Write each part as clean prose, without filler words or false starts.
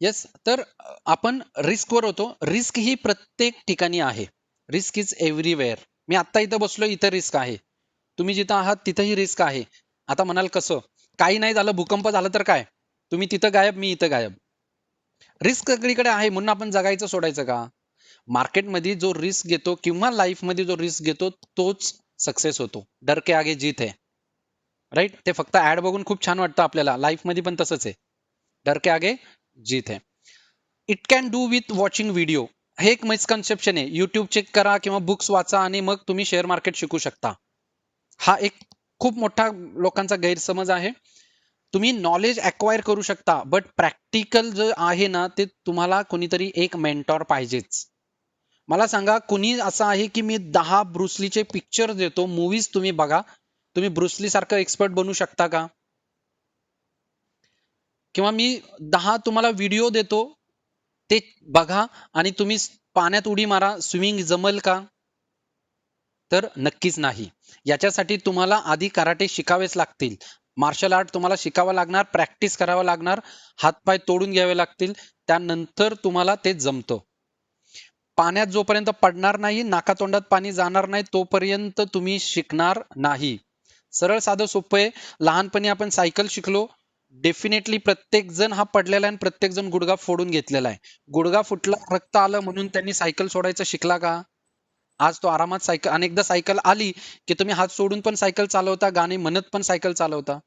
Yes. तर आपण रिस्कवर होतो. रिस्क ही प्रत्येक ठिकाणी आहे. Risk is everywhere. मी आत्ता इथं बसलो, इथं रिस्क आहे. तुम्ही जिथं आहात तिथंही रिस्क आहे. आता म्हणाल कसं? काही नाही झालं, भूकंप झाला तर काय? तुम्ही तिथं गायब, मी इथं गायब. रिस्क सगळीकडे आहे म्हणून आपण जगायचं सोडायचं का? मार्केटमध्ये जो रिस्क घेतो किंवा लाईफमध्ये जो रिस्क घेतो तोच सक्सेस होतो. डर के आगे जीत है. राईट? ते फक्त ऍड बघून खूप छान वाटतं आपल्याला. लाईफमध्ये पण तसंच आहे. डर के आगे जीत है. It can do with watching video. हे एक मिसकन्सेप्शन आहे. युट्यूब चेक करा किंवा बुक्स वाचा आणि मग तुम्ही शेअर मार्केट शिकू शकता. हा एक खूप मोठा लोकांचा गैरसमज आहे. तुम्ही नॉलेज अक्वायर करू शकता, बट प्रॅक्टिकल जे आहे ना, ते तुम्हाला कोणीतरी एक मेंटॉर पाहिजेच. मला सांगा, कुणी असं आहे की मी 10 ब्रुसलीचे पिक्चर देतो, मूवीज तुम्ही बघा, तुम्ही ब्रुसली सारखं एक्सपर्ट बनू शकता का? किंवा मी 10 तुम्हाला व्हिडिओ देतो, ते बघा आणि तुम्ही पाण्यात उडी मारा, स्विमिंग जमल का? तर नक्कीच नाही. याच्यासाठी तुम्हाला आधी कराटे शिकावेच लागतील. मार्शल आर्ट तुम्हाला शिकावं लागणार, प्रॅक्टिस करावं लागणार, हातपाय तोडून घ्यावे लागतील. त्यानंतर तुम्हाला ते जमतं. पाण्यात जोपर्यंत पडणार नाही, नाकातोंडात पाणी जाणार नाही, तोपर्यंत तुम्ही शिकणार नाही. सरळ साधं सोपं आहे. लहानपणी आपण सायकल शिकलो. डेफिनेटली प्रत्येक जण हा पडलेला आहे आणि प्रत्येक जण गुडघा फोडून घेतलेला आहे. गुडघा फुटला, रक्त आलं म्हणून त्यांनी सायकल सोडायचं शिकला का? आज तो आरामात सायकल, अनेकदा सायकल आली की तुम्ही हात सोडून पण सायकल चालवता, गाणी म्हणत पण सायकल चालवता.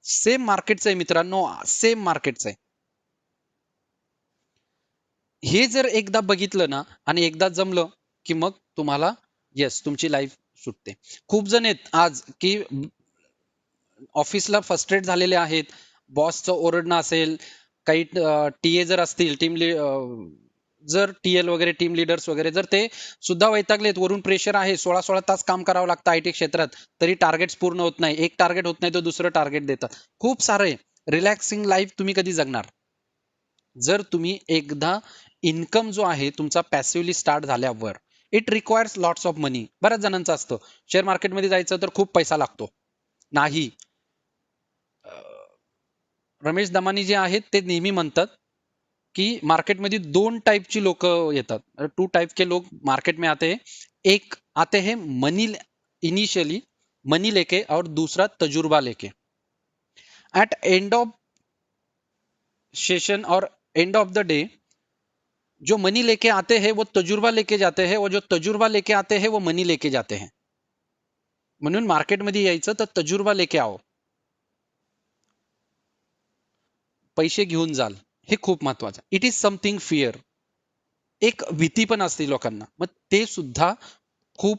सेम मार्केटचं आहे मित्रांनो, सेम मार्केटचं आहे. हे जर एकदा बघितलं ना आणि एकदा जमलं की मग तुम्हाला येस तुमची लाईफ सुटते. खूप जण आहेत आज की ऑफिसला फ्रस्ट्रेट झालेले आहेत. बॉसचं ओरडणं असेल, काही टीए जर असतील, जर टीएल वगैरे टीम लीडर्स वगैरे जर ते सुद्धा वैतागलेत, वरून प्रेशर आहे, 16-16 तास काम करावं लागतं आयटी क्षेत्रात, तरी टार्गेट्स पूर्ण होत नाही. एक टार्गेट होत नाही तर दुसरं टार्गेट देतात. खूप सारे रिलॅक्सिंग लाईफ तुम्ही कधी जगणार? जर तुम्ही एकदा इन्कम जो आहे तुमचा पॅसिव्हली स्टार्ट झाल्यावर, इट रिक्वायर्स लॉट्स ऑफ मनी. बऱ्याच जणांचं असतं शेअर मार्केटमध्ये जायचं तर खूप पैसा लागतो. नाही. रमेश दमानी जे आहेत ते नेहमी म्हणतात की मार्केटमध्ये दोन टाइपची लोक येतात. टू टाइप के लोग मार्केट में आते हैं. एक आते हैं मनी, इनिशियली मनी लेके, और दूसरा तजुर्बा लेके. एट एंड ऑफ सेशन और एंड ऑफ द डे, जो मनी लेके आते हैं वो तजुर्बा लेके जाते हैं, और जो तजुर्बा लेके आते हैं वो मनी लेके जाते हैं. म्हणून मार्केटमध्ये यायचं तर तजुर्बा लेके आओ, पैसे घेऊन जाल, हे खूप महत्वाचं. It is something fear. एक भीती पण असते लोकांना, मग ते सुद्धा खूप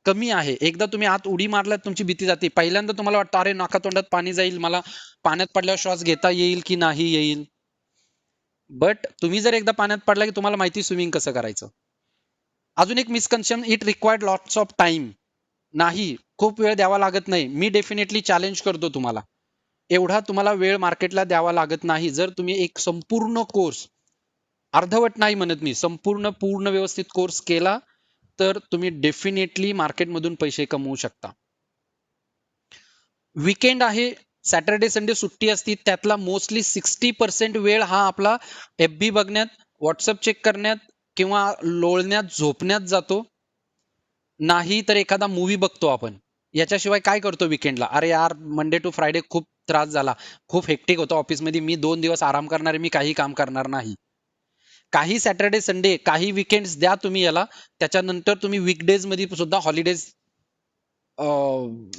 कमी आहे. एकदा तुम्ही आत उडी मारल्यात तुमची भीती जाते. पहिल्यांदा तुम्हाला वाटतं अरे नाकातोंडात पाणी जाईल, मला पाण्यात पडल्यावर श्वास घेता येईल की नाही येईल. बट तुम्ही जर एकदा पाण्यात पडला की तुम्हाला माहिती स्विमिंग कसं करायचं. अजून एक misconception, it required lots of time. नाही, खूप वेळ द्यावा लागत नाही. मी डेफिनेटली चॅलेंज करतो तुम्हाला. एवढा तुम्हाला वेळ मार्केटला द्यावा लागत नाही. जर तुम्ही एक संपूर्ण कोर्स, अर्धवट नाही म्हणत मी, संपूर्ण पूर्ण व्यवस्थित कोर्स केला तर तुम्ही डेफिनेटली मार्केटमधून पैसे कमवू शकता. वीकेंड आहे, सॅटर्डे संडे सुट्टी असती, त्यातला मोस्टली 60% वेळ हा आपला FB बघण्यात, व्हॉट्सअप चेक करण्यात किंवा लोळण्यात, झोपण्यात जातो. नाही तर एखादा मूवी बघतो आपण. याच्याशिवाय काय करतो वीकेंडला? अरे यार, मंडे टू फ्रायडे खूप त्रास झाला, खूप हेक्टिक होतं ऑफिसमध्ये, मी 2 दिवस आराम करणार आहे, मी काही काम करणार नाही. काही सॅटर्डे संडे, काही वीकेंड्स द्या तुम्ही याला. त्याच्यानंतर तुम्ही वीकडेज मध्ये सुद्धा हॉलिडेज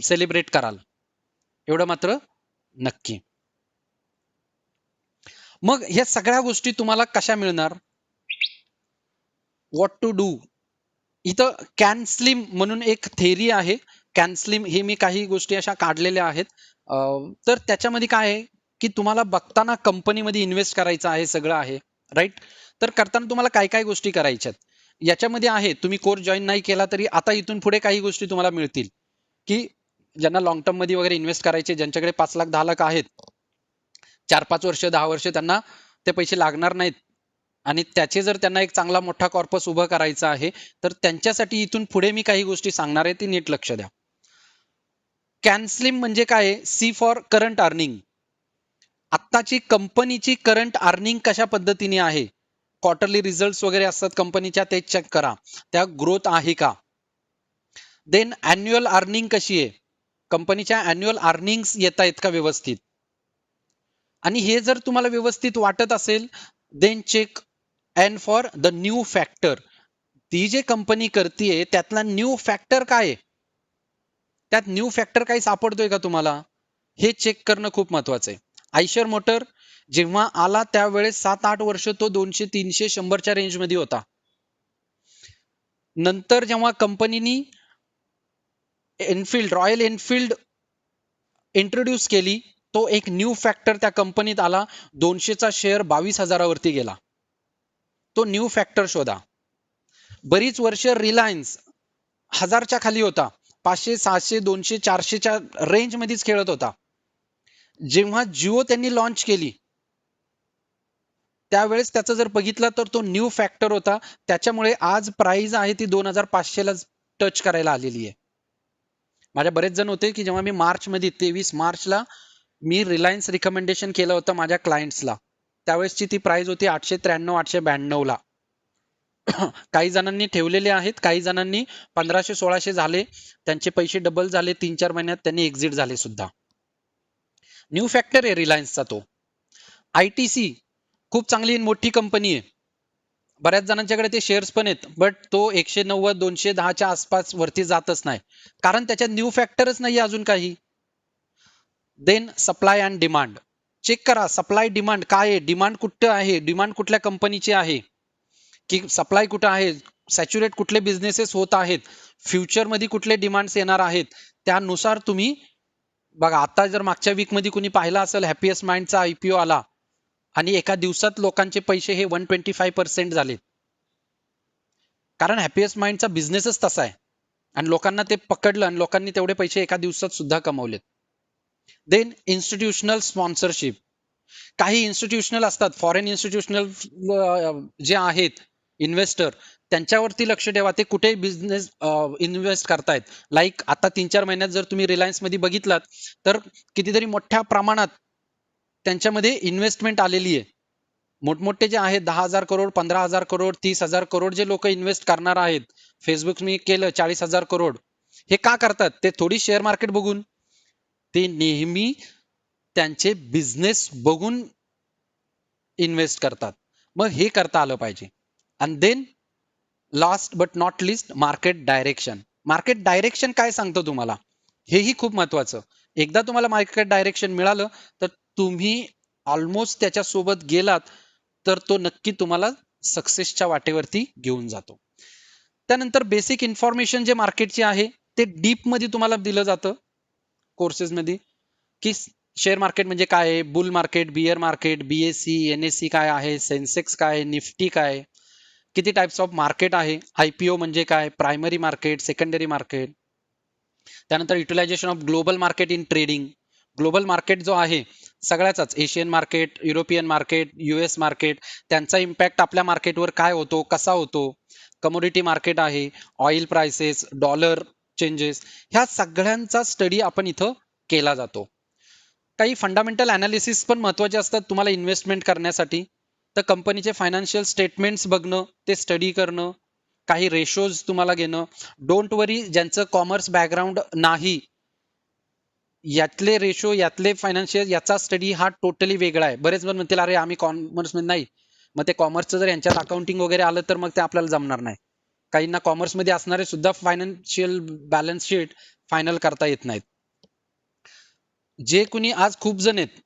सेलिब्रेट कराल, एवढं मात्र नक्की. मग ह्या सगळ्या गोष्टी तुम्हाला कशा मिळणार? What to do. इथं कॅनस्लिम म्हणून एक थेरी आहे. कॅनस्लिम हे मी काही गोष्टी अशा काढलेल्या आहेत. तर त्याच्यामध्ये काय आहे की तुम्हाला बघताना कंपनीमध्ये इन्व्हेस्ट करायचं आहे, सगळं आहे, राईट? तर करताना तुम्हाला काय काय गोष्टी करायच्यात याच्यामध्ये आहे. तुम्ही कोर्स जॉईन नाही केला तरी आता इथून पुढे काही गोष्टी तुम्हाला मिळतील की ज्यांना लॉंग टर्म मध्ये वगैरे इन्व्हेस्ट करायचे, ज्यांच्याकडे 5 लाख 10 लाख आहेत, 4-5 वर्ष 10 वर्ष त्यांना ते पैसे लागणार नाहीत, आणि त्याचे जर त्यांना एक चांगला मोठा कॉर्पस उभं करायचा आहे तर त्यांच्यासाठी इथून पुढे मी काही गोष्टी सांगणार आहे, ती नीट लक्ष द्या. कॅन्सलिंग म्हणजे काय? C for current earning. आत्ताची कंपनीची करंट अर्निंग कशा पद्धतीने आहे, क्वार्टरली रिझल्ट वगैरे असतात कंपनीच्या, ते चेक करा, त्या ग्रोथ आहे का. देन अॅन्युअल अर्निंग कशी आहे, कंपनीच्या अॅन्युअल अर्निंग्स येत आहेत का व्यवस्थित. आणि हे जर तुम्हाला व्यवस्थित वाटत असेल, then check N for the new factor. ती जे कंपनी करतीये त्यातला न्यू फॅक्टर काय आहे, त्यात न्यू फॅक्टर काही सापडतोय का तुम्हाला, हे चेक करणं खूप महत्वाचं आहे. आयशर मोटर जेव्हा आला त्यावेळेस 7-8 वर्ष तो 200-300-100च्या रेंजमध्ये होता. नंतर जेव्हा कंपनीनी रॉयल एनफिल्ड इंट्रोड्यूस केली, तो एक न्यू फॅक्टर त्या कंपनीत आला. 200चा शेअर 22,000वरती गेला. तो न्यू फॅक्टर शोधा. बरीच वर्ष रिलायन्स 1000च्या खाली होता, 500, 600, 200, 400च्या रेंज मध्येच खेळत होता. जेव्हा जिओ त्यांनी लॉन्च केली त्यावेळेस त्याचं जर बघितलं तर तो न्यू फॅक्टर होता. त्याच्यामुळे आज प्राइस आहे ती 2500ला टच करायला आलेली आहे. माझ्या बरेच जण होते की जेव्हा मी मार्च मध्ये 23 मार्चला मी रिलायन्स रिकमेंडेशन केलं होतं माझ्या क्लायंट्सला, त्यावेळेसची ती प्राइस होती 893 892ला. काही जणांनी ठेवलेले आहेत, काही जणांनी 1500-1600 झाले, त्यांचे पैसे डबल झाले, 3-4 महिन्यात त्यांनी एक्झिट झाले सुद्धा. न्यू फॅक्टर आहे रिलायन्सचा तो. आयटीसी खूप चांगली मोठी कंपनी आहे, बऱ्याच जणांच्याकडे ते शेअर्स पण आहेत, बट तो 190-210च्या आसपास वरती जातच नाही, कारण त्याच्यात न्यू फॅक्टरच नाही अजून काही. Then supply and demand check करा, सप्लाय डिमांड काय आहे, डिमांड कुठं आहे, डिमांड कुठल्या कंपनीची आहे, की सप्लाय कुठं आहे, सॅच्युरेट कुठले बिझनेसेस होत आहेत, फ्युचर मध्ये कुठले डिमांड्स येणार आहेत, त्यानुसार तुम्ही बघा. आता जर मागच्या वीक मध्ये कुणी पाहिला असेल, हॅपीएस्ट माइंडचा आयपीओ आला आणि एका दिवसात लोकांचे पैसे हे 125% झाले, कारण हॅपीएस्ट माइंडचा बिझनेसच तसा आहे आणि लोकांना ते पकडलं आणि लोकांनी तेवढे पैसे एका दिवसात सुद्धा कमवलेत. Then institutional sponsorship. काही इन्स्टिट्यूशनल असतात, फॉरेन इन्स्टिट्यूशनल जे आहेत इन्व्हेस्टर, त्यांच्यावरती लक्ष ठेवा, ते कुठे बिझनेस इन्व्हेस्ट करतायत. लाईक आता 3-4 महिन्यात जर तुम्ही रिलायन्स मध्ये बघितलात तर कितीतरी मोठ्या प्रमाणात त्यांच्यामध्ये इन्व्हेस्टमेंट आलेली आहे. मोठमोठे जे आहेत 10,000 करोड, 15,000 करोड, 30,000 करोड जे लोक इन्व्हेस्ट करणार आहेत, फेसबुक मी केलं 40,000 करोड. हे का करतात, ते थोडी शेअर मार्केट बघून, ते नेहमी त्यांचे बिझनेस बघून इन्व्हेस्ट करतात. मग हे करता आलं पाहिजे. आणि then last but not least, market direction. Market direction काय सांगतो तुम्हाला, हेही खूप महत्वाचं. एकदा तुम्हाला मार्केट डायरेक्शन मिळालं तर तुम्ही ऑलमोस्ट त्याच्यासोबत गेलात तर तो नक्की तुम्हाला सक्सेसच्या वाटेवरती घेऊन जातो. त्यानंतर बेसिक इन्फॉर्मेशन जे मार्केटची आहे ते डीप मध्ये तुम्हाला दिलं जातं कोर्सेसमध्ये, की शेअर मार्केट म्हणजे काय आहे, bull market, bear market, BSC, NSC काय आहे, सेन्सेक्स काय, निफ्टी काय, किती टाइप्स ऑफ मार्केट आहे, आयपीओ म्हणजे काय, प्रायमरी मार्केट, सेकंडरी मार्केट. त्यानंतर utilisation of global market in trading. Global market जो आहे सगळ्याचाच, Asian market, European market, US market, त्यांचा इम्पॅक्ट आपल्या मार्केटवर काय होतो, कसा होतो. कमोडिटी मार्केट आहे, ऑइल प्राइसेस, डॉलर चेंजेस, ह्या सगळ्यांचा स्टडी आपण इथं केला जातो. काही फंडामेंटल अनालिसिस पण महत्वाचे असतात तुम्हाला इन्व्हेस्टमेंट करण्यासाठी. तर कंपनीचे फायनान्शियल स्टेटमेंट्स बघणं, ते स्टडी करणं, काही रेशोज तुम्हाला घेणं. डोंट वरी, ज्यांचं कॉमर्स बॅकग्राऊंड नाही, यातले रेशो, यातले फायनान्शियल, याचा स्टडी हा टोटली वेगळा आहे. बरेच जण म्हणतील अरे आम्ही कॉमर्स मध्ये नाही, मग ते कॉमर्सचं जर यांच्यात अकाउंटिंग वगैरे आलं तर मग ते आपल्याला जमणार नाही. काहींना कॉमर्स मध्ये असणारे सुद्धा फायनान्शियल बॅलन्स शीट फायनल करता येत नाहीत. जे कुणी आज खूप जण आहेत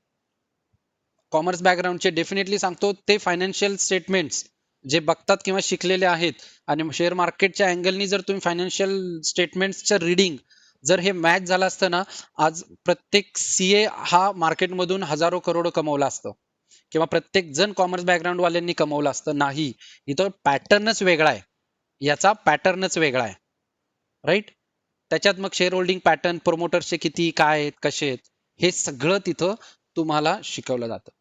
कॉमर्स बॅकग्राऊंडचे, डेफिनेटली सांगतो ते फायनान्शियल स्टेटमेंट्स जे बघतात किंवा शिकलेले आहेत, आणि शेअर मार्केटच्या अँगलनी जर तुम्ही फायनान्शियल स्टेटमेंट्सचं रीडिंग जर हे मॅच झालं असतं ना, आज प्रत्येक सीए हा मार्केटमधून हजारो करोड कमवला असतं, किंवा प्रत्येक जण कॉमर्स बॅकग्राऊंड वाल्यांनी कमवलं असतं. नाही, इथं पॅटर्नच वेगळा आहे, याचा पॅटर्नच वेगळा आहे, राईट. त्याच्यात मग शेअर होल्डिंग पॅटर्न, प्रोमोटर्सचे किती, काय आहेत, कसे आहेत, हे सगळं तिथं तुम्हाला शिकवलं जातं.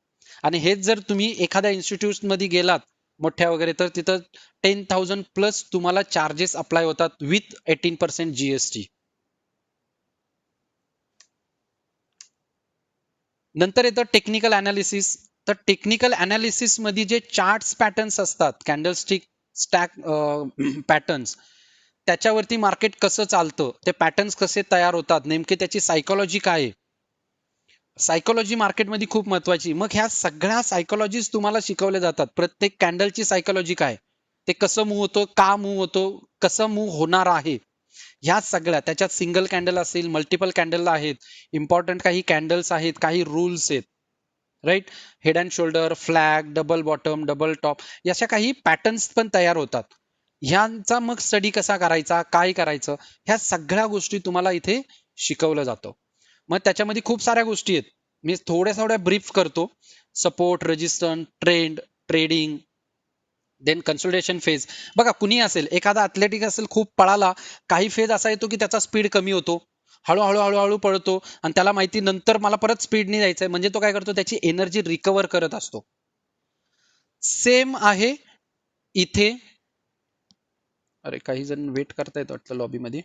आणि हेच जर तुम्ही एखाद्या इन्स्टिट्यूट मध्ये गेलात मोठ्या वगैरे, तर तिथं 10,000 प्लस तुम्हाला चार्जेस अप्लाय होतात विथ 18% जीएसटी. नंतर येतं टेक्निकल अनालिसिस. तर टेक्निकल अनालिसिस मध्ये जे चार्ट्स पॅटर्न्स असतात, कॅन्डलस्टिक स्टॅक पॅटर्न्स, त्याच्यावरती मार्केट कसं चालतं, ते पॅटर्न्स कसे तयार होतात, नेमके त्याची सायकोलॉजी काय आहे, सायकोलॉजी मार्केटमध्ये खूप महत्वाची. मग ह्या सगळ्या सायकोलॉजीज तुम्हाला शिकवल्या जातात. प्रत्येक कॅन्डलची सायकोलॉजी काय, ते कसं मूव्ह होतो, का मूव्ह होतो, कसं मूव्ह होणार आहे, ह्या सगळ्या. त्याच्यात सिंगल कॅन्डल असेल, मल्टिपल कॅन्डल आहेत, इम्पॉर्टंट काही कॅन्डल्स आहेत, काही रूल्स आहेत, right. Head and shoulder, flag, double bottom, double top, याच्या काही पॅटर्न्स पण तयार होतात. ह्यांचा मग स्टडी कसा करायचा, काय करायचं, ह्या सगळ्या गोष्टी तुम्हाला इथे शिकवलं जातं. मग त्याच्यामध्ये खूप साऱ्या गोष्टी आहेत, मी थोड्या थोड्या ब्रीफ करतो. Support, resistance, trend, trading, then consolidation phase. बघा, कुणी असेल, एखादा अथलेटिक असेल, खूप पळाला, काही फेज असा येतो की त्याचा स्पीड कमी होतो, हळूहळू हळूहळू पळतो, आणि त्याला माहिती नंतर मला परत स्पीडने जायचंय, म्हणजे तो काय करतो, त्याची एनर्जी रिकव्हर करत असतो. सेम आहे इथे. अरे, काही जण वेट करतायत वाटतं लॉबीमध्ये.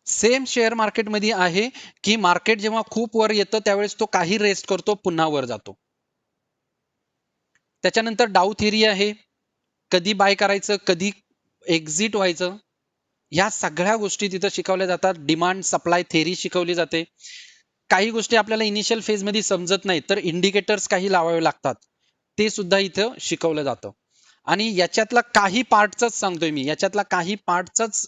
सेम शेअर मार्केटमध्ये आहे, की मार्केट जेव्हा खूप वर येतं त्यावेळेस तो काही रेस्ट करतो, पुन्हा वर जातो. त्याच्यानंतर डाऊ थिअरी आहे, कधी बाय करायचं, कधी एक्झिट व्हायचं, ह्या सगळ्या गोष्टी तिथं शिकवल्या जातात. डिमांड सप्लाय थेरी शिकवली जाते. काही गोष्टी आपल्याला इनिशियल फेज मध्ये समजत नाही, तर इंडिकेटर्स काही लावावे लागतात, ते सुद्धा इथं शिकवलं जातं. आणि याच्यातला काही पार्टच सांगतोय मी, याच्यातला काही पार्टच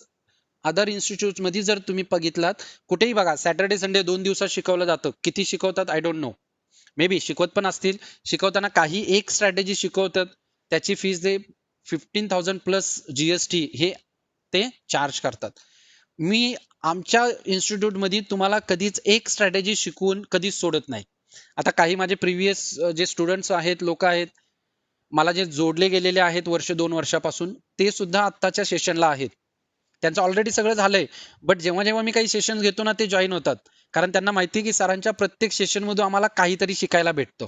अदर इन्स्टिट्यूट मध्ये जर तुम्ही बघितलात, कुठेही बघा, सॅटर्डे संडे 2 दिवसात शिकवलं जातं. किती शिकवतात I don't know, may be शिकवत पण असतील. शिकवताना काही एक स्ट्रॅटेजी शिकवतात, त्याची फीस दे 15,000 प्लस जीएसटी हे ते चार्ज करतात. मी आमच्या इन्स्टिट्यूटमध्ये तुम्हाला कधीच एक स्ट्रॅटेजी शिकवून कधीच सोडत नाही. आता काही माझे प्रिव्हियस जे स्टुडंट्स आहेत, लोक आहेत, मला जे जोडले गेलेले आहेत वर्ष 2 वर्षापासून, ते सुद्धा आत्ताच्या सेशनला आहेत. त्यांचं ऑलरेडी सगळं झालंय, बट जेव्हा जेव्हा मी काही सेशन घेतो ना, ते जॉईन होतात, कारण त्यांना माहिती आहे की सरांच्या प्रत्येक सेशन मधून आम्हाला काहीतरी शिकायला भेटतं.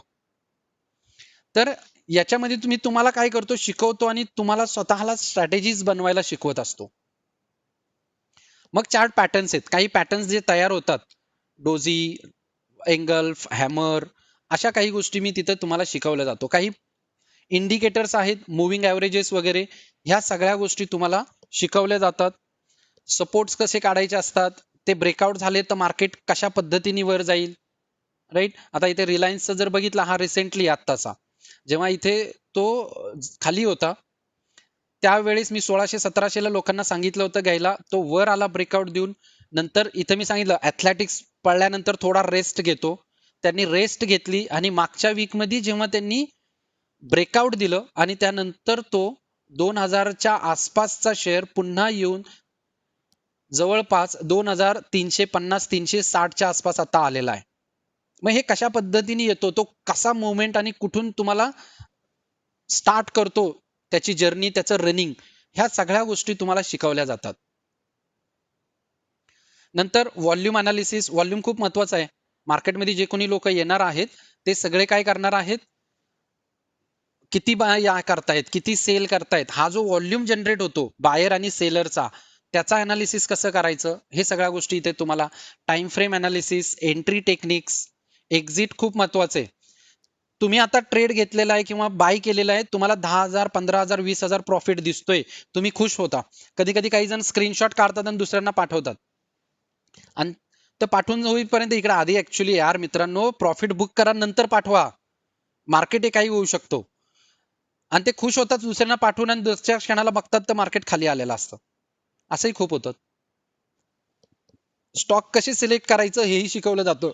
तर याच्यामध्ये तुम्हाला काय करतो, शिकवतो, आणि तुम्हाला स्वतःला स्ट्रॅटेजीज बनवायला शिकवत असतो. मग चार्ट पॅटर्न्स आहेत, काही पॅटर्न्स जे तयार होतात, डोजी, एंगल, हॅमर, अशा काही गोष्टी मी तिथे तुम्हाला शिकवल्या जातो. काही इंडिकेटर्स आहेत, मुव्हिंग ॲव्हरेजेस वगैरे, ह्या सगळ्या गोष्टी तुम्हाला शिकवल्या जातात. सपोर्ट्स कसे काढायचे असतात, ते ब्रेकआउट झाले तर मार्केट कशा पद्धतीने वर जाईल, राईट. आता इथे रिलायन्सचा जर बघितला, हा रिसेंटली आत्ताचा, जेव्हा इथे तो खाली होता, त्यावेळेस मी 1600-1700 ला लोकांना सांगितलं होतं घ्यायला, तो वर आला ब्रेकआउट देऊन. नंतर इथं मी सांगितलं ऍथलेटिक्स पडल्यानंतर थोडा रेस्ट घेतो, त्यांनी रेस्ट घेतली, आणि मागच्या वीक मध्ये जेव्हा त्यांनी ब्रेकआउट दिलं, आणि त्यानंतर तो 2000च्या आसपासचा शेअर पुन्हा येऊन जवळपास 2350-360च्या आसपास आता आलेला आहे. मग हे कशा पद्धतीने येतो, तो कसा मुवमेंट आणि कुठून तुम्हाला स्टार्ट करतो, त्याची जर्नी, त्याचं रनिंग, ह्या सगळ्या गोष्टी तुम्हाला शिकवल्या जातात. नंतर व्हॉल्यूम अनालिसिस. व्हॉल्यूम खूप महत्वाचं आहे. मार्केटमध्ये जे कोणी लोक येणार आहेत, ते सगळे काय करणार आहेत, किती बाय करतायत, किती सेल करतायत, हा जो व्हॉल्यूम जनरेट होतो बायर आणि सेलरचा, त्याचा अनालिसिस कसं करायचं, हे सगळ्या गोष्टी इथे तुम्हाला. Time frame analysis, entry techniques, exit खूप महत्वाचं आहे. तुम्ही आता ट्रेड घेतलेला आहे किंवा बाय केलेला आहे, तुम्हाला 10,000, 15,000, 20,000 प्रॉफिट दिसतोय, तुम्ही खुश होता. कधी कधी काही जण स्क्रीनशॉट काढतात आणि दुसऱ्यांना पाठवतात, आणि ते पाठवून होईपर्यंत इकडे आधी ऍक्च्युली यार मित्रांनो, प्रॉफिट बुक करा, नंतर पाठवा, मार्केट हे काही होऊ शकतो. आणि ते खुश होतात दुसऱ्यांना पाठवून, आणि दुसऱ्या क्षणाला बघतात तर मार्केट खाली आलेलं असतं. असंही खूप होतं. स्टॉक कसे सिलेक्ट करायचं हेही शिकवलं जातं.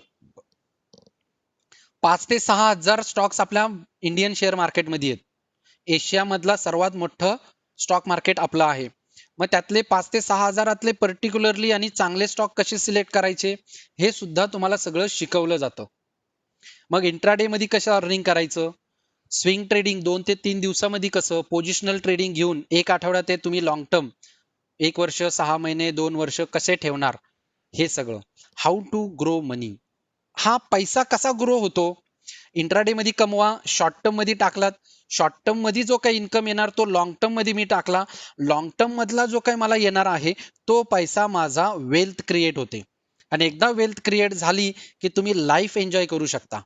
5,000 ते 6,000 स्टॉक्स आपल्या इंडियन शेअर मार्केटमध्ये आहेत. एशियामधला सर्वात मोठं स्टॉक मार्केट आपलं आहे. मग त्यातले 5,000 ते 6,000 पर्टिक्युलरली आणि चांगले स्टॉक कसे सिलेक्ट करायचे, हे सुद्धा तुम्हाला सगळं शिकवलं जातं. मग इंट्राडे मध्ये कसं अर्निंग करायचं, स्विंग ट्रेडिंग 2 ते 3 दिवसामध्ये कसं, पोझिशनल ट्रेडिंग घेऊन 1 आठवड्यात ते तुम्ही लॉंग टर्म 1 वर्ष, 6 महिने, 2 वर्ष कसे ठेवणार, हे सगळं. हाऊ टू ग्रो मनी, हा पैसा कसा ग्रो होतो, इंट्राडे मध्ये कमवा, शॉर्ट टर्म मध्ये टाकलात, शॉर्ट टर्म मध्ये जो काही इन्कम येणार तो लॉंग टर्म मध्ये मी टाकला, लॉंग टर्म मधला जो काही मला येणार आहे तो पैसा माझा वेल्थ क्रिएट होते. आणि एकदा वेल्थ क्रिएट झाली की तुम्ही लाईफ एन्जॉय करू शकता.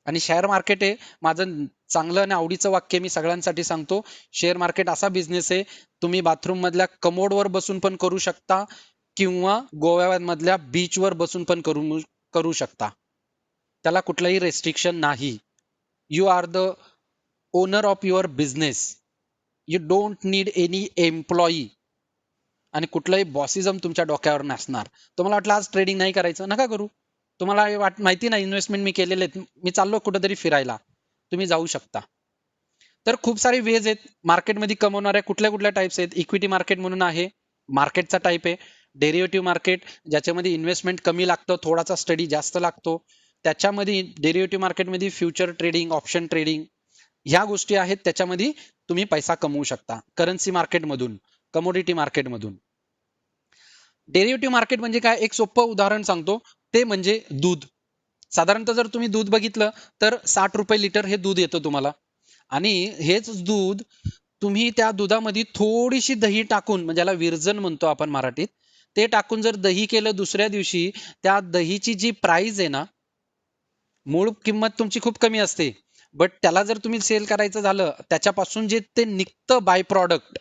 आणि शेअर मार्केट आहे माझं चांगलं आणि आवडीचं वाक्य मी सगळ्यांसाठी सांगतो. शेअर मार्केट असा बिझनेस आहे, तुम्ही बाथरूम मधल्या कमोडवर बसून पण करू शकता किंवा गोव्यामधल्या बीचवर बसून पण करू शकता. त्याला कुठलंही रेस्ट्रिक्शन नाही. You are the owner of your business. You don't need any employee. आणि कुठलंही बॉसिझम तुमच्या डोक्यावर नसणार. तुम्हाला वाटलं आज ट्रेडिंग नाही करायचं, नका करू. तुम्हाला माहिती नाही इन्व्हेस्टमेंट मी केलेले आहेत, मी चाललो कुठेतरी फिरायला, तुम्ही जाऊ शकता. तर खूप सारे वेज आहेत मार्केटमध्ये कमवणाऱ्या. कुठल्या कुठल्या टाइप्स आहेत? इक्विटी मार्केट म्हणून आहे, मार्केटचा टाईप आहे. डेरिव्हेटिव्ह मार्केट ज्याच्यामध्ये इन्व्हेस्टमेंट कमी लागतं, थोडासा स्टडी जास्त लागतो. त्याच्यामध्ये डेरिव्हेटिव्ह मार्केटमध्ये फ्युचर ट्रेडिंग, ऑप्शन ट्रेडिंग ह्या गोष्टी आहेत, त्याच्यामध्ये तुम्ही पैसा कमवू शकता. करन्सी मार्केटमधून, कमोडिटी मार्केटमधून. डेरिव्हेटिव्ह मार्केट म्हणजे काय? एक सोपं उदाहरण सांगतो, ते म्हणजे दूध. साधारणतः जर तुम्ही दूध बघितलं तर 60 रुपये लिटर हे दूध येतं तुम्हाला. आणि हेच दूध तुम्ही त्या दुधामध्ये थोडीशी दही टाकून, म्हणजे याला विरजन म्हणतो आपण मराठीत, ते टाकून जर दही केलं दुसऱ्या दिवशी, त्या दहीची जी प्राइस आहे ना, मूळ किंमत तुमची खूप कमी असते, बट त्याला जर तुम्ही सेल करायचं झालं, त्याच्यापासून जे ते निघतं बाय प्रॉडक्ट,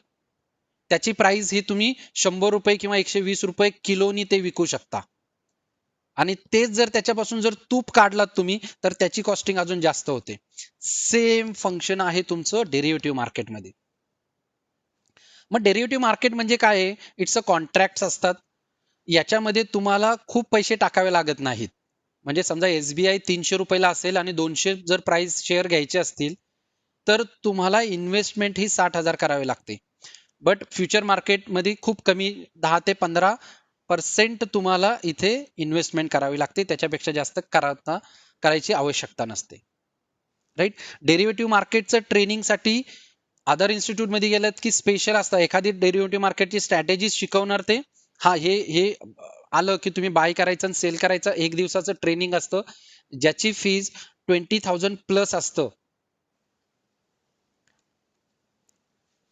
त्याची प्राइस ही तुम्ही 100 रुपये किंवा 120 रुपये किलोनी ते विकू शकता. आणि तेच जर त्याच्यापासून जर तूप काढलात तुम्ही, तर त्याची कॉस्टिंग अजून जास्त होते. सेम फंक्शन आहे तुमचं डेरिव्हेटिव्ह मार्केटमध्ये. मग डेरिव्हेटिव्ह मार्केट म्हणजे काय आहे? इट्स अ कॉन्ट्रॅक्ट्स असतात. याच्यामध्ये तुम्हाला खूप पैसे टाकावे लागत नाहीत. म्हणजे समजा SBI 300 रुपयाला असेल आणि 200 जर प्राइस शेअर घ्यायचे असतील, तर तुम्हाला इन्व्हेस्टमेंट ही 60,000 करावी लागते. बट फ्युचर मार्केटमध्ये खूप कमी 10 ते 15% तुम्हाला इथे इन्व्हेस्टमेंट करावी लागते. त्याच्यापेक्षा जास्त करायची आवश्यकता नसते. राईट. डेरिव्हेटिव्ह मार्केटचं ट्रेनिंगसाठी अदर इन्स्टिट्यूट मध्ये गेलात की स्पेशल असतं, एखादी डेरिव्हेटिव्ह मार्केटची स्ट्रॅटेजी शिकवणार ते. हा, हे आलं की तुम्ही बाय करायचं आणि सेल करायचं, एक दिवसाचं ट्रेनिंग असतं, ज्याची फीज 20,000 प्लस असतं.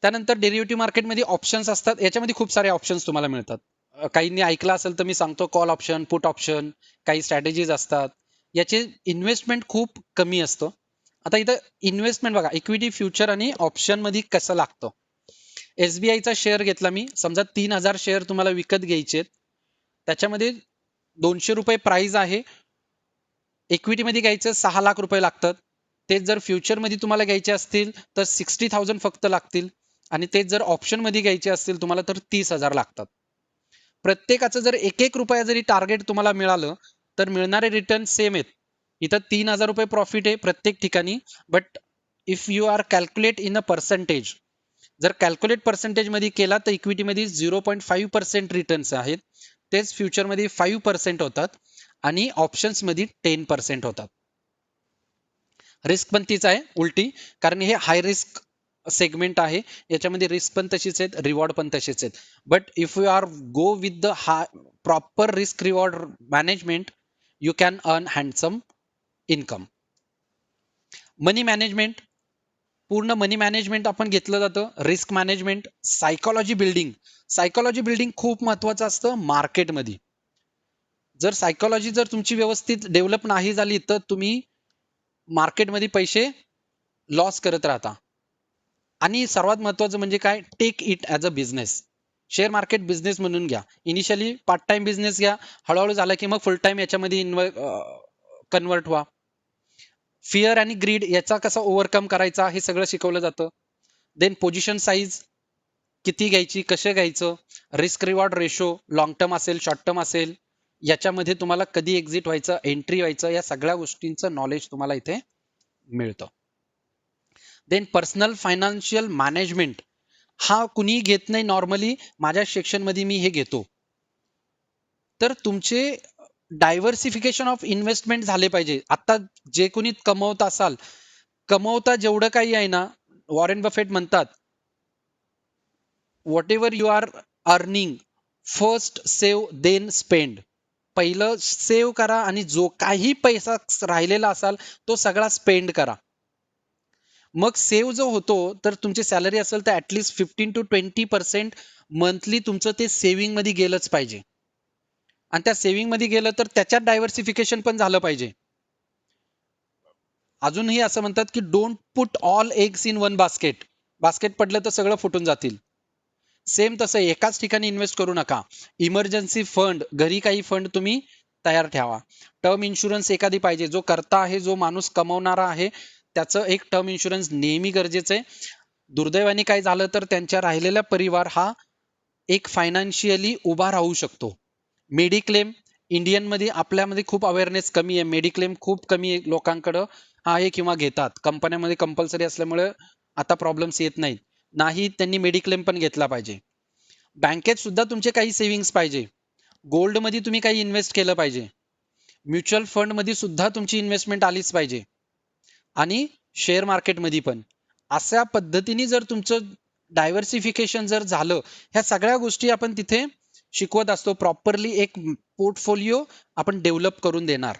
त्यानंतर डेरिव्हेटिव्ह मार्केटमध्ये ऑप्शन्स असतात, याच्यामध्ये खूप सारे ऑप्शन्स तुम्हाला मिळतात. काहींनी ऐकलं असेल तर मी सांगतो, कॉल ऑप्शन, पुट ऑप्शन, काही स्ट्रॅटेजीज असतात. याचे इन्व्हेस्टमेंट खूप कमी असतं. आता इथं इन्व्हेस्टमेंट बघा, इक्विटी, फ्युचर आणि ऑप्शन मध्ये कसं लागतं. SBIचा शेअर घेतला मी, समजा 3,000 शेअर तुम्हाला विकत घ्यायचे, त्याच्यामध्ये 200 रुपये प्राइस आहे. इक्विटीमध्ये घ्यायचं 6 लाख रुपये लागतात. तेच जर फ्युचरमध्ये तुम्हाला घ्यायचे असतील तर 60,000 फक्त लागतील. आणि तेच जर ऑप्शनमध्ये घ्यायचे असतील तुम्हाला तर 30,000 लागतात. प्रत्येकाचं जर 1-1 रुपया जरी टार्गेट तुम्हाला मिळालं तर मिळणारे रिटर्न सेम आहेत. इथं 3,000 रुपये प्रॉफिट आहे प्रत्येक ठिकाणी. But if you are calculate in a percentage, जर कॅल्क्युलेट पर्सेंटेज मध्ये केला तर इक्विटीमध्ये 0.5% रिटर्न्स आहेत, तेच फ्युचरमध्ये 5% होतात आणि ऑप्शन्स मध्ये 10% होतात. रिस्क पण तीच आहे उलटी, कारण हे हाय रिस्क सेगमेंट आहे. याच्यामध्ये रिस्क पण तशीच आहेत, रिवॉर्ड पण तसेच आहेत. But if you are go with the proper risk reward management, you can earn handsome income. Money management, पूर्ण मनी मॅनेजमेंट आपण घेतलं जातं. रिस्क मॅनेजमेंट, सायकोलॉजी बिल्डिंग खूप महत्वाचं असतं मार्केटमध्ये. जर सायकोलॉजी जर तुमची व्यवस्थित डेव्हलप नाही झाली तर तुम्ही मार्केटमध्ये पैसे लॉस करत राहता. आणि सर्वात महत्वाचं म्हणजे काय? Take it as a business. Share market business म्हणून घ्या. इनिशियली पार्ट टाइम बिझनेस घ्या, हळूहळू झालं की मग फुल टाइम याच्यामध्ये कन्वर्ट व्हा. फिअर आणि ग्रीड याचा कसा ओव्हरकम करायचा हे सगळं शिकवलं जातं. देन पोझिशन साईज किती घ्यायची, कसे घ्यायचं, risk reward ratio, long term असेल, शॉर्ट टर्म असेल, याच्यामध्ये तुम्हाला कधी एक्झिट व्हायचं, एंट्री व्हायचं, या सगळ्या गोष्टींचं नॉलेज तुम्हाला इथे मिळतं. देन पर्सनल फायनान्शियल मॅनेजमेंट, हा कुणी घेत नाही नॉर्मली, माझ्या सेक्शन मध्ये मी हे घेतो. तर तुमचे डायव्हर्सिफिकेशन ऑफ इन्व्हेस्टमेंट झाले पाहिजे. आता जे कोणी कमवत असाल, कमवता जेवढं काही आहे ना, वॉरेन बफेट म्हणतात, whatever you are earning, first save then spend. पहिलं सेव्ह करा आणि जो काही पैसा राहिलेला असाल तो सगळा स्पेंड करा. मग सेव्ह जो होतो तर तुमची सॅलरी असेल तर ऍटलीस्ट 15 to 20% मंथली तुमचं ते सेव्हिंग मध्ये गेलंच पाहिजे. आणि त्या सेव्हिंग मध्ये गेलं तर त्याच्यात डायव्हर्सिफिकेशन पण झालं पाहिजे. अजूनही असं म्हणतात की don't put all eggs in one basket. Basket पडलं तर सगळं फुटून जातील. सेम तसं एकाच ठिकाणी इन्व्हेस्ट करू नका. इमर्जन्सी फंड, घरी काही फंड तुम्ही तयार ठेवा. टर्म इन्शुरन्स एखादी पाहिजे. जो करता आहे, जो माणूस कमवणारा आहे, त्याचं एक टर्म इन्शुरन्स नेहमी गरजेचं आहे. दुर्दैवाने काय झालं तर त्यांच्या राहिलेला परिवार हा एक फायनान्शियली उभा राहू शकतो. मेडिक्लेम इंडियनमध्ये आपल्यामध्ये खूप अवेअरनेस कमी आहे. मेडिक्लेम खूप कमी लोकांकडं आहे किंवा घेतात. कंपन्यांमध्ये कंपल्सरी असल्यामुळे आता प्रॉब्लेम्स येत नाहीत. नाही त्यांनी मेडिक्लेम पण घेतला पाहिजे. बँकेत सुद्धा तुमचे काही सेव्हिंग्स पाहिजे. गोल्डमध्ये तुम्ही काही इन्व्हेस्ट केलं पाहिजे. म्युच्युअल फंडमध्ये सुद्धा तुमची इन्व्हेस्टमेंट आलीच पाहिजे. आणि शेअर मार्केटमध्ये पण. अशा पद्धतीने जर तुमचं डायव्हर्सिफिकेशन जर झालं, ह्या सगळ्या गोष्टी आपण तिथे शिकवत असतो. प्रॉपरली एक पोर्टफोलिओ आपण डेव्हलप करून देणार.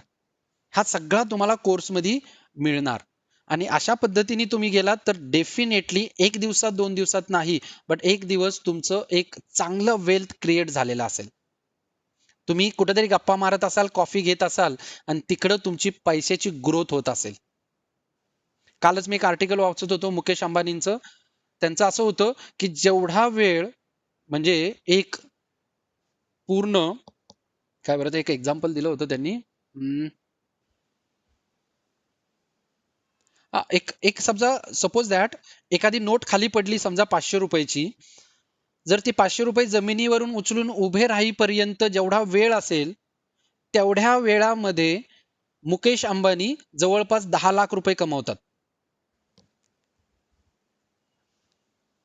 हा सगळा तुम्हाला कोर्समध्ये मिळणार. आणि अशा पद्धतीने तुम्ही गेलात तर डेफिनेटली 1 दिवसात 2 दिवसात नाही, बट एक दिवस तुमचं एक चांगलं वेल्थ क्रिएट झालेलं असेल. तुम्ही कुठेतरी गप्पा मारत असाल, कॉफी घेत असाल आणि तिकडं तुमची पैशाची ग्रोथ होत असेल. कालच मी एक आर्टिकल वाचत होतो मुकेश अंबानींचं. त्यांचं असं होतं की जेवढा वेळ म्हणजे एक पूर्ण काय बरं एक एक्झाम्पल दिलं होतं त्यांनी. एक एक समजा सपोज दॅट एखादी नोट खाली पडली समजा 500 रुपयाची. जर ती 500 रुपये जमिनीवरून उचलून उभे राहीपर्यंत जेवढा वेळ असेल तेवढ्या वेळामध्ये मुकेश अंबानी जवळपास 10 लाख रुपये कमवतात.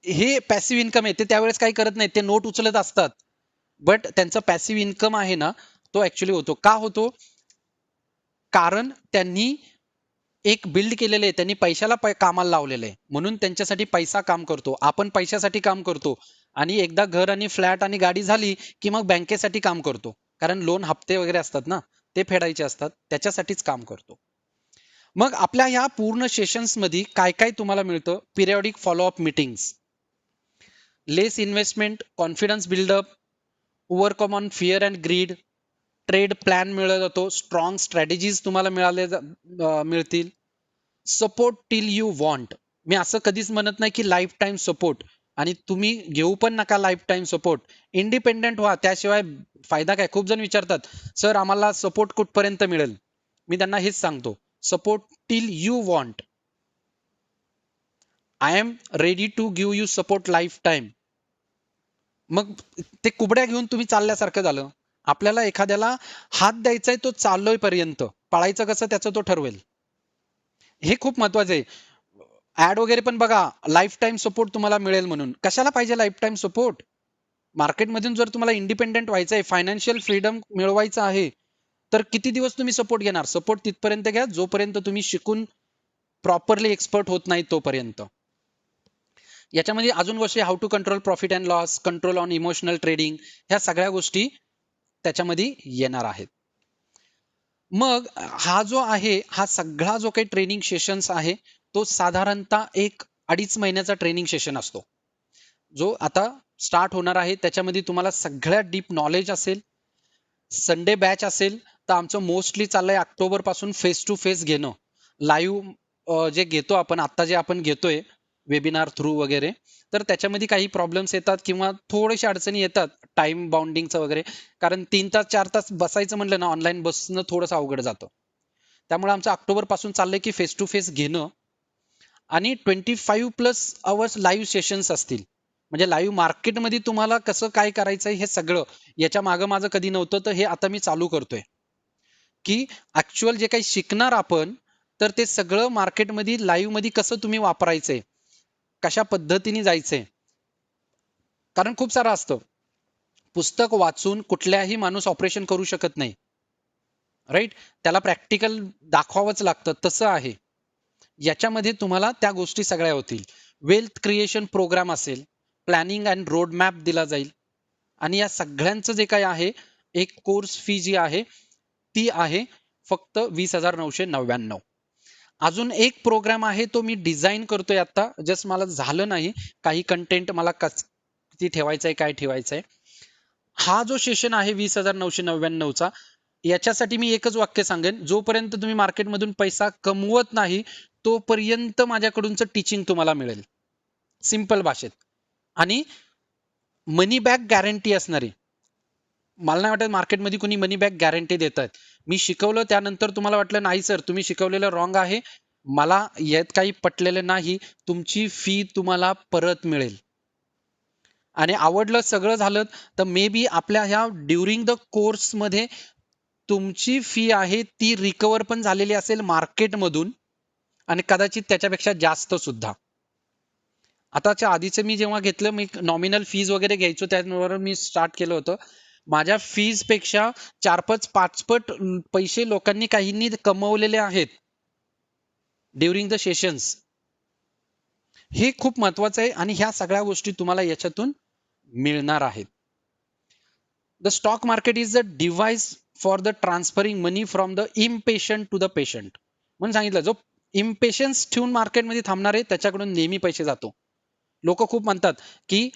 हे पॅसिव्ह इन्कम आहे. ते त्यावेळेस काही करत नाहीत, ते नोट उचलत असतात. बट त्यांचा पॅसिव्ह इन्कम आहे ना, तो ऍक्च्युली होतो. का होतो? कारण त्यांनी एक बिल्ड केलेलं आहे. त्यांनी पैशाला कामाला लावलेलं आहे. म्हणून त्यांच्यासाठी पैसा काम करतो. आपण पैशासाठी काम करतो. आणि एकदा घर आणि फ्लॅट आणि गाडी झाली की मग बँकेसाठी काम करतो. कारण लोन हप्ते वगैरे असतात ना, ते फेडायचे असतात. त्याच्यासाठीच काम करतो. मग आपल्या ह्या पूर्ण सेशन्स मध्ये काय काय तुम्हाला मिळतं? Periodic follow up meetings, less investment, confidence build up, overcome on fear and greed, trade plan मिळत जातो, स्ट्रॉंग स्ट्रॅटेजीज तुम्हाला मिळतील, सपोर्ट टिल यू वॉन्ट. मी असं कधीच म्हणत नाही की लाईफ टाईम सपोर्ट, आणि तुम्ही घेऊ पण नका लाईफ टाईम सपोर्ट. इंडिपेंडेंट व्हा, त्याशिवाय फायदा काय? खूप जण विचारतात सर आम्हाला सपोर्ट कुठपर्यंत मिळेल. मी त्यांना हेच सांगतो, support till you want. I am ready to give you support lifetime. मग ते कुबड्या घेऊन तुम्ही चालल्यासारखं झालं. आपल्याला एखाद्याला हात द्यायचाय, तो चाललोय पर्यंत, पळायचं कसं त्याचं तो ठरवेल. हे खूप महत्वाचं आहे. ऍड वगैरे पण बघा, लाईफ टाईम सपोर्ट तुम्हाला मिळेल म्हणून. कशाला पाहिजे लाईफ टाईम सपोर्ट? मार्केटमधून जर तुम्हाला इंडिपेंडेंट व्हायचंय, फायनान्शियल फ्रीडम मिळवायचं आहे, तर किती दिवस तुम्ही सपोर्ट घेणार? सपोर्ट तिथपर्यंत घ्या जोपर्यंत तुम्ही शिकून प्रॉपरली एक्सपर्ट होत नाही तोपर्यंत. याच्यामध्ये अजून गोष्टी, how to control profit and loss, control on emotional trading, ह्या सगळ्या गोष्टी त्याच्यामध्ये येणार आहेत. मग हा जो आहे, हा सगळा जो काही ट्रेनिंग सेशन्स आहे, तो साधारणतः 1-2.5 महिन्याचा ट्रेनिंग सेशन असतो. जो आता स्टार्ट होणार आहे, त्याच्यामध्ये तुम्हाला सगळ्यात डीप नॉलेज असेल. संडे बॅच असेल तर आमचं मोस्टली चाललंय ऑक्टोबर पासून फेस टू फेस घेणं. लाईव्ह जे घेतो आपण आता, जे आपण घेतोय वेबिनार थ्रू वगैरे, तर त्याच्यामध्ये काही प्रॉब्लेम्स येतात किंवा थोडेशा अडचणी येतात टाइम बाउंडिंगचं वगैरे. कारण 3 तास 4 तास बसायचं म्हणलं ना, ऑनलाईन बसणं थोडंसं अवघड जातं. त्यामुळे आमचं ऑक्टोबर पासून चाललंय की फेस टू फेस घेणं. आणि 25+ अवर्स लाईव्ह सेशन्स असतील. म्हणजे लाईव्ह मार्केटमध्ये तुम्हाला कसं काय करायचंय हे सगळं. याच्या मागं माझं कधी नव्हतं, तर हे आता मी चालू करतोय की ऍक्च्युअल जे काही शिकणार आपण, तर ते सगळं मार्केटमध्ये लाईव्ह मध्ये कसं तुम्ही वापरायचंय, कशा पद्धतीने जायचंय. कारण खूप सारं असतं, पुस्तक वाचून कुठल्याही माणूस ऑपरेशन करू शकत नाही, राईट? त्याला प्रॅक्टिकल दाखवावंच लागतं. तसं आहे याच्यामध्ये, तुम्हाला त्या गोष्टी सगळ्या होतील. वेल्थ क्रिएशन प्रोग्राम असेल, प्लॅनिंग अँड रोड मॅप दिला जाईल. आणि या सगळ्यांचं जे काही आहे, एक कोर्स फी जी आहे ती आहे फक्त 20,999. अजून एक प्रोग्राम आहे तो मी डिझाईन करतोय आता, जस्ट मला झालं नाही, काही कंटेंट मला किती ठेवायचंय काय ठेवायचंय. हा जो सेशन आहे 20,999चा, याच्यासाठी मी एकच वाक्य सांगेन, जोपर्यंत तुम्ही मार्केटमधून पैसा कमवत नाही तोपर्यंत माझ्याकडूनच टीचिंग तुम्हाला मिळेल, सिंपल भाषेत. आणि मनी बॅक गॅरंटी असणारी. मला नाही वाटत मार्केटमध्ये कोणी मनी बॅक गॅरंटी देत आहेत. मी शिकवलं त्यानंतर तुम्हाला वाटलं नाही सर तुम्ही शिकवलेलं रॉंग आहे, मला यात काही पटलेलं नाही, तुमची फी तुम्हाला परत मिळेल. आणि आवडलं सगळं झालं तर मे बी आपल्या ह्या ड्युरिंग द कोर्समध्ये तुमची फी आहे ती रिकवर पण झालेली असेल मार्केटमधून, आणि कदाचित त्याच्यापेक्षा जास्त सुद्धा. आताच्या आधीचं मी जेव्हा घेतलं, मी नॉमिनल फीज वगैरे घ्यायचो, त्यावर मी स्टार्ट केलं होतं. माझ्या फीज पेक्षा 4-5 पट पैसे लोकांनी काहींनी कमवलेले आहेत ड्युरिंग द सेशन्स. हे खूप महत्वाचं आहे आणि ह्या सगळ्या गोष्टी तुम्हाला याच्यातून मिळणार आहेत. The stock market is the device for the transferring money from the impatient to the patient. म्हणून सांगितलं, जो इम्पेशन्स ठेवून मार्केटमध्ये थांबणार आहे त्याच्याकडून नेहमी पैसे जातो. लोक खूप म्हणतात की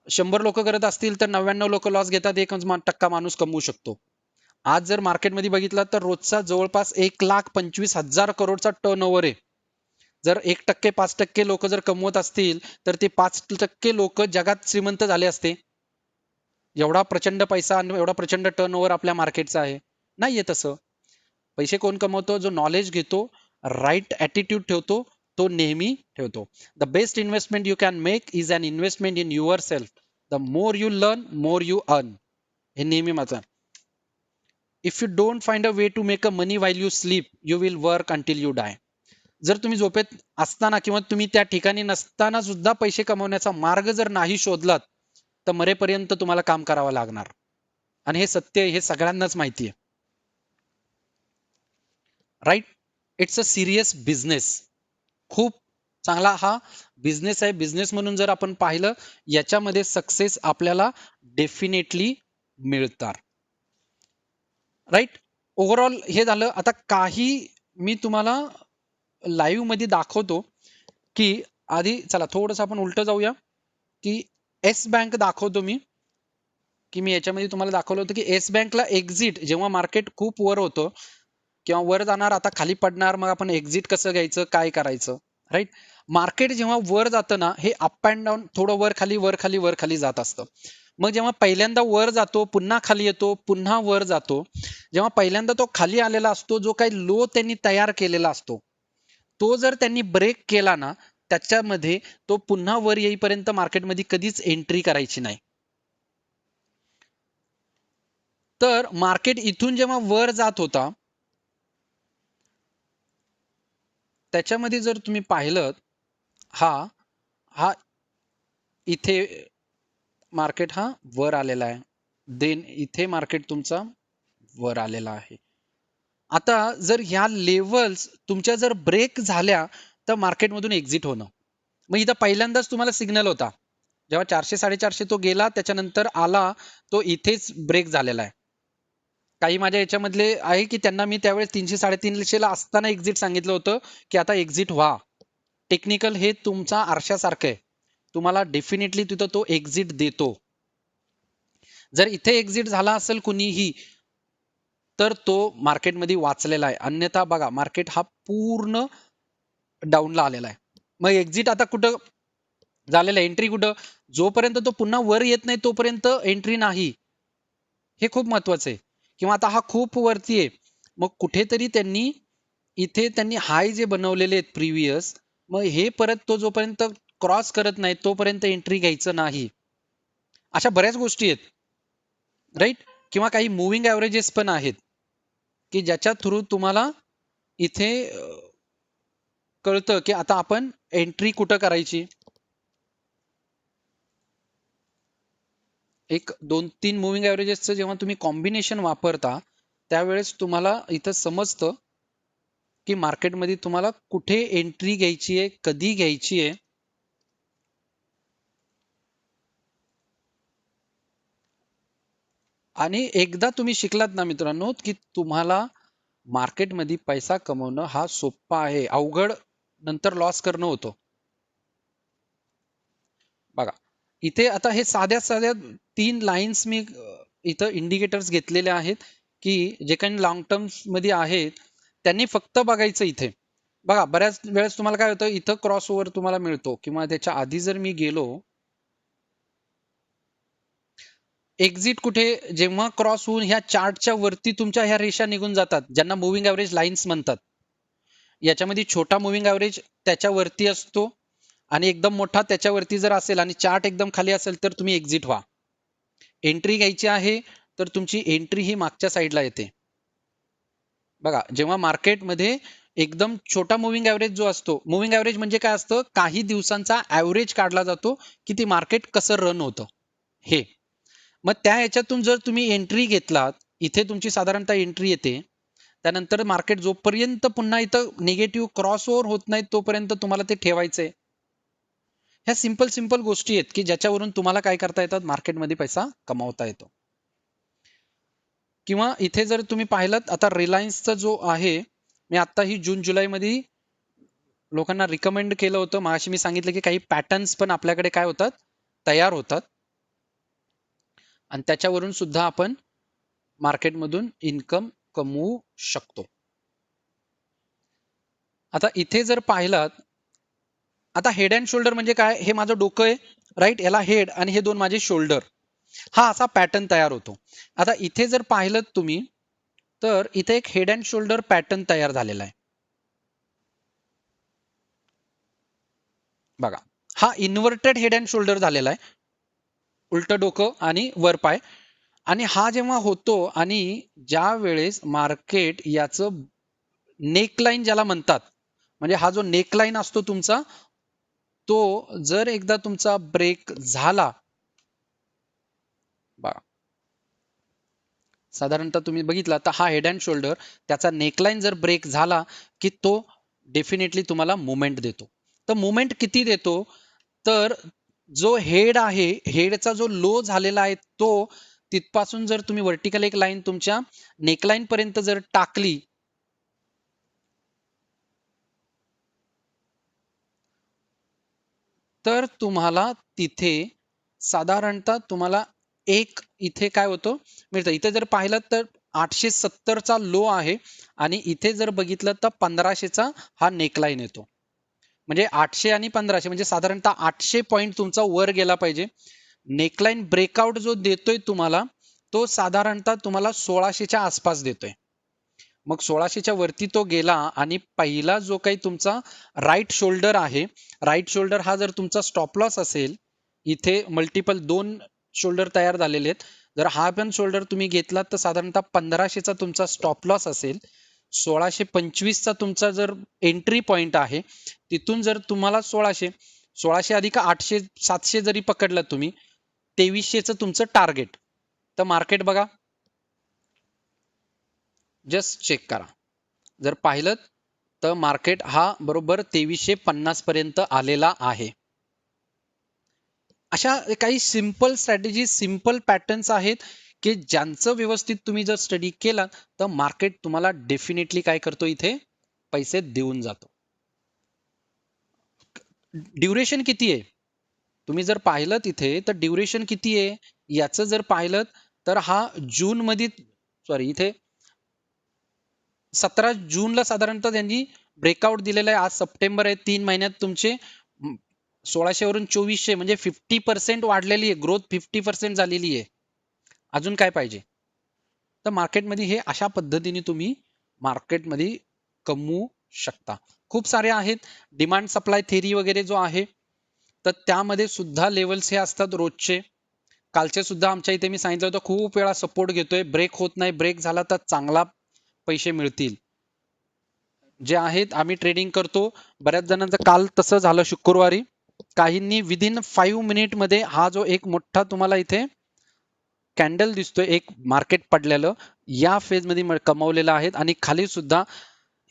100 लोक करत असतील तर 99 लोक लॉस घेतात, 1% माणूस कमवू शकतो. आज जर मार्केटमध्ये बघितलं तर रोजचा जवळपास 1,25,000 करोडचा टर्न ओव्हर आहे. जर 1%, 5% लोक जर कमवत असतील तर ते 5% लोक जगात श्रीमंत झाले असते. एवढा प्रचंड पैसा आणि एवढा प्रचंड टर्न ओव्हर आपल्या मार्केटचा आहे. नाहीये तसं. पैसे कोण कमवतो? जो नॉलेज घेतो, राईट ॲटिट्यूड ठेवतो, तो नेहमी ठेवतो. The best investment you can make is an investment in yourself. The more you learn, more you earn. हे नेहमी माझं. If you don't find a way to make a money while you sleep, you will work until you die. जर तुम्ही झोपेत असताना किंवा तुम्ही त्या ठिकाणी नसताना सुद्धा पैसे कमवण्याचा मार्ग जर नाही शोधलात तर मरेपर्यंत तुम्हाला काम करावं लागणार. आणि हे सत्य आहे, हे सगळ्यांनाच माहिती आहे. Right. It's a serious business. खूप चांगला हा बिझनेस आहे. बिझनेस म्हणून जर आपण पाहिलं, याच्यामध्ये सक्सेस आपल्याला डेफिनेटली मिळतात. राईट. ओव्हरऑल हे झालं. आता काही मी तुम्हाला लाईव्ह मध्ये दाखवतो की आधी चला थोडंसं आपण उलट जाऊया की येस बँक दाखवतो मी, की मी याच्यामध्ये तुम्हाला दाखवलं होतं की येस बँकला एक्झिट जेव्हा मार्केट खूप वर होतं किंवा वर जाणार आता खाली पडणार, मग आपण एक्झिट कसं घ्यायचं, काय करायचं. राईट. मार्केट जेव्हा वर जातं ना, हे अप अँड डाऊन थोडं वर खाली वर खाली वर खाली जात असतं. मग जेव्हा पहिल्यांदा वर जातो, पुन्हा खाली येतो, पुन्हा वर जातो, जेव्हा पहिल्यांदा तो खाली आलेला असतो, जो काही लो त्यांनी तयार केलेला असतो, तो जर त्यांनी ब्रेक केला ना, त्याच्यामध्ये तो पुन्हा वर येईपर्यंत मार्केटमध्ये कधीच एंट्री करायची नाही. तर मार्केट इथून जेव्हा वर जात होता, त्याच्यामध्ये जर तुम्ही पाहिलं, हा हा इथे मार्केट हा वर आलेला आहे, देन इथे मार्केट तुमचा वर आलेला आहे. आता जर ह्या लेवल्स तुमच्या जर ब्रेक झाल्या तर मार्केटमधून एक्झिट होणं. मग इथं पहिल्यांदाच तुम्हाला सिग्नल होता, जेव्हा 400-450 तो गेला त्याच्यानंतर आला, तो इथेच ब्रेक झालेला आहे. काही माझ्या याच्यामधले आहे की त्यांना मी त्यावेळेस 300-350 ला असताना एक्झिट सांगितलं होतं की आता एक्झिट व्हा. टेक्निकल हे तुमचा आरशासारखं आहे, तुम्हाला डेफिनेटली तिथं तो एक्झिट देतो. जर इथे एक्झिट झाला असेल कुणीही तर तो मार्केटमध्ये वाचलेला आहे, अन्यथा बघा मार्केट हा पूर्ण डाऊनला आलेला आहे. मग एक्झिट आता कुठं झालेलं आहे, एंट्री कुठं? जोपर्यंत तो पुन्हा वर येत नाही तोपर्यंत एंट्री नाही. हे खूप महत्वाचं आहे. किंवा आता हा खूप वरती आहे, मग कुठेतरी त्यांनी इथे त्यांनी हाय जे बनवलेले आहेत प्रिव्हियस, मग हे परत तो जोपर्यंत क्रॉस करत नाही तोपर्यंत एंट्री घ्यायचं नाही. अशा बऱ्याच गोष्टी आहेत. राईट. किंवा काही मुव्हिंग ऍव्हरेजेस पण आहेत की ज्याच्या थ्रू तुम्हाला इथे कळतं की आता आपण एंट्री कुठं करायची. एक 2-3 मुव्हिंग ऍव्हरेजेसचं जेव्हा तुम्ही कॉम्बिनेशन वापरता त्यावेळेस तुम्हाला इथं समजतं की मार्केटमध्ये तुम्हाला कुठे एंट्री घ्यायची आहे, कधी घ्यायची आहे. आणि एकदा तुम्ही शिकलात ना मित्रांनो, की तुम्हाला मार्केटमध्ये पैसा कमवणं हा सोपा आहे, अवघड नंतर लॉस करणं होतं. बघा, इथे आता हे साध्या साध्या 3 लाईन्स मी इथं इंडिकेटर्स घेतलेले आहेत, की जे काही लॉंग टर्म मध्ये आहेत त्यांनी फक्त बघायचं इथे. बघा, बऱ्याच वेळेस तुम्हाला काय होतं, इथं क्रॉस ओव्हर तुम्हाला मिळतो, किंवा त्याच्या आधी जर मी गेलो, एक्झिट कुठे, जेव्हा क्रॉस होऊन ह्या चार्टच्या वरती तुमच्या ह्या रेषा निघून जातात, ज्यांना मुव्हिंग ऍव्हरेज लाईन्स म्हणतात. याच्यामध्ये छोटा मुव्हिंग ऍव्हरेज त्याच्या वरती असतो, आणि एकदम मोठा त्याच्यावरती जर असेल आणि चार्ट एकदम खाली असेल तर तुम्ही एक्झिट व्हा. एंट्री घ्यायची आहे तर तुमची एंट्री ही मागच्या साईडला येते. बघा, जेव्हा मार्केटमध्ये एकदम छोटा मुव्हिंग ऍव्हरेज जो असतो, मुव्हिंग ऍव्हरेज म्हणजे काय असतं, काही दिवसांचा ऍव्हरेज काढला जातो की ती मार्केट कसं रन होतं हे. मग त्या ह्याच्यातून जर तुम्ही एंट्री घेतलात, इथे तुमची साधारणतः एंट्री येते, त्यानंतर मार्केट जोपर्यंत पुन्हा इथं निगेटिव्ह क्रॉस ओव्हर होत नाही तोपर्यंत तुम्हाला ते ठेवायचंय. ह्या सिंपल सिंपल गोष्टी आहेत की ज्याच्यावरून तुम्हाला काय करता येतात, मार्केटमध्ये पैसा कमावता येतो. किंवा इथे जर तुम्ही पाहिलं, आता रिलायन्सचा जो आहे, मी आता ही जून जुलै मध्ये लोकांना रिकमेंड केलं होतं. मागाशी मी सांगितलं की काही पॅटर्न्स पण आपल्याकडे काय होतात, तयार होतात, आणि त्याच्यावरून सुद्धा आपण मार्केटमधून इन्कम कमवू शकतो. आता इथे जर पाहिलात, आता हेड अँड शोल्डर म्हणजे काय, हे माझं डोकं आहे, राईट, याला हेड आणि हे दोन माझे शोल्डर, हा असा पॅटर्न तयार होतो. आता इथे जर पाहिलं तुम्ही, तर इथे एक हेड अँड शोल्डर पॅटर्न तयार झालेला आहे. बघा, हा इन्व्हर्टेड हेड अँड शोल्डर झालेला आहे, उलट डोकं आणि वर पाय. आणि हा जेव्हा होतो, आणि ज्या वेळेस मार्केट याचं नेकलाईन ज्याला म्हणतात, म्हणजे हा जो नेकलाईन असतो तुमचा, तो जर एकदा तुमचा ब्रेक झाला, बघा साधारणतः तुम्ही बघितला तर हा हेड अँड शोल्डर, त्याचा नेकलाईन जर ब्रेक झाला की तो डेफिनेटली तुम्हाला मुवमेंट देतो. तर मुवमेंट किती देतो, तर जो हेड आहे, हेडचा जो लो झालेला आहे तो, तिथपासून जर तुम्ही व्हर्टिकल एक लाईन तुमच्या नेकलाईन पर्यंत जर टाकली, तर तुम्हाला तिथे साधारणतः तुम्हाला एक इथे काय होतं, मिळतं. इथे जर पाहिलं तर 870चा लो आहे, आणि इथे जर बघितलं तर 1500चा हा नेकलाईन येतो. म्हणजे 800 आणि 1500 म्हणजे साधारणतः 800 पॉईंट तुमचा वर गेला पाहिजे. नेकलाईन ब्रेकआउट जो देतोय तुम्हाला, तो साधारणतः तुम्हाला 1600च्या आसपास देतोय. मग 1600च्या वरती तो गेला, आणि पहिला जो काही तुमचा राईट शोल्डर आहे, राईट शोल्डर हा जर तुमचा स्टॉप लॉस असेल, इथे मल्टिपल 2 शोल्डर तयार झालेले आहेत. जर हा पण शोल्डर तुम्ही घेतलात तर साधारणतः 1500चा तुमचा स्टॉप लॉस असेल. 1625चा तुमचा जर एंट्री पॉइंट आहे, तिथून जर तुम्हाला 1600 अधिक 800 700 जरी पकडलं तुम्ही, 2300चं तुमचं टार्गेट. तर मार्केट बघा, जस्ट चेक करा. जर पाहिलं तर मार्केट हा बरोबर 2350 पर्यंत आलेला आहे. अशा काही सिंपल स्ट्रॅटेजी, सिंपल पॅटर्न्स आहेत की ज्यांचं व्यवस्थित तुम्ही जर स्टडी केला तर मार्केट तुम्हाला डेफिनेटली काय करतो, इथे पैसे देऊन जातो. ड्युरेशन किती आहे, तुम्ही जर पाहिलं तिथे तर ड्युरेशन किती आहे याचं जर पाहिलं, तर हा जून मध्ये, सॉरी इथे 17 जूनला साधारणतः त्यांनी ब्रेकआउट दिलेला आहे. आज सप्टेंबर आहे, 3 महिन्यात तुमचे 1600 वरून 2400 म्हणजे 50% वाढलेली आहे, ग्रोथ 50% झालेली आहे. अजून काय पाहिजे. तर मार्केटमध्ये हे अशा पद्धतीने तुम्ही मार्केटमध्ये कमवू शकता. खूप सारे आहेत, डिमांड सप्लाय थेरी वगैरे जो आहे, तर त्यामध्ये सुद्धा लेवल्स हे असतात रोजचे. कालचे सुद्धा आमच्या इथे मी सांगितलं होतं, खूप वेळा सपोर्ट घेतोय, ब्रेक होत नाही, ब्रेक झाला तर चांगला पैसे मिळतील. जे आहेत आम्ही ट्रेडिंग करतो. बऱ्याच जणांचं काल तसं झालं शुक्रवारी, काहींनी विदिन 5 मिनिट मध्ये हा जो एक मोठा तुम्हाला इथे कॅन्डल दिसतोय, एक मार्केट पडलेलं, या फेज मध्ये कमवलेलं आहे. आणि खाली सुद्धा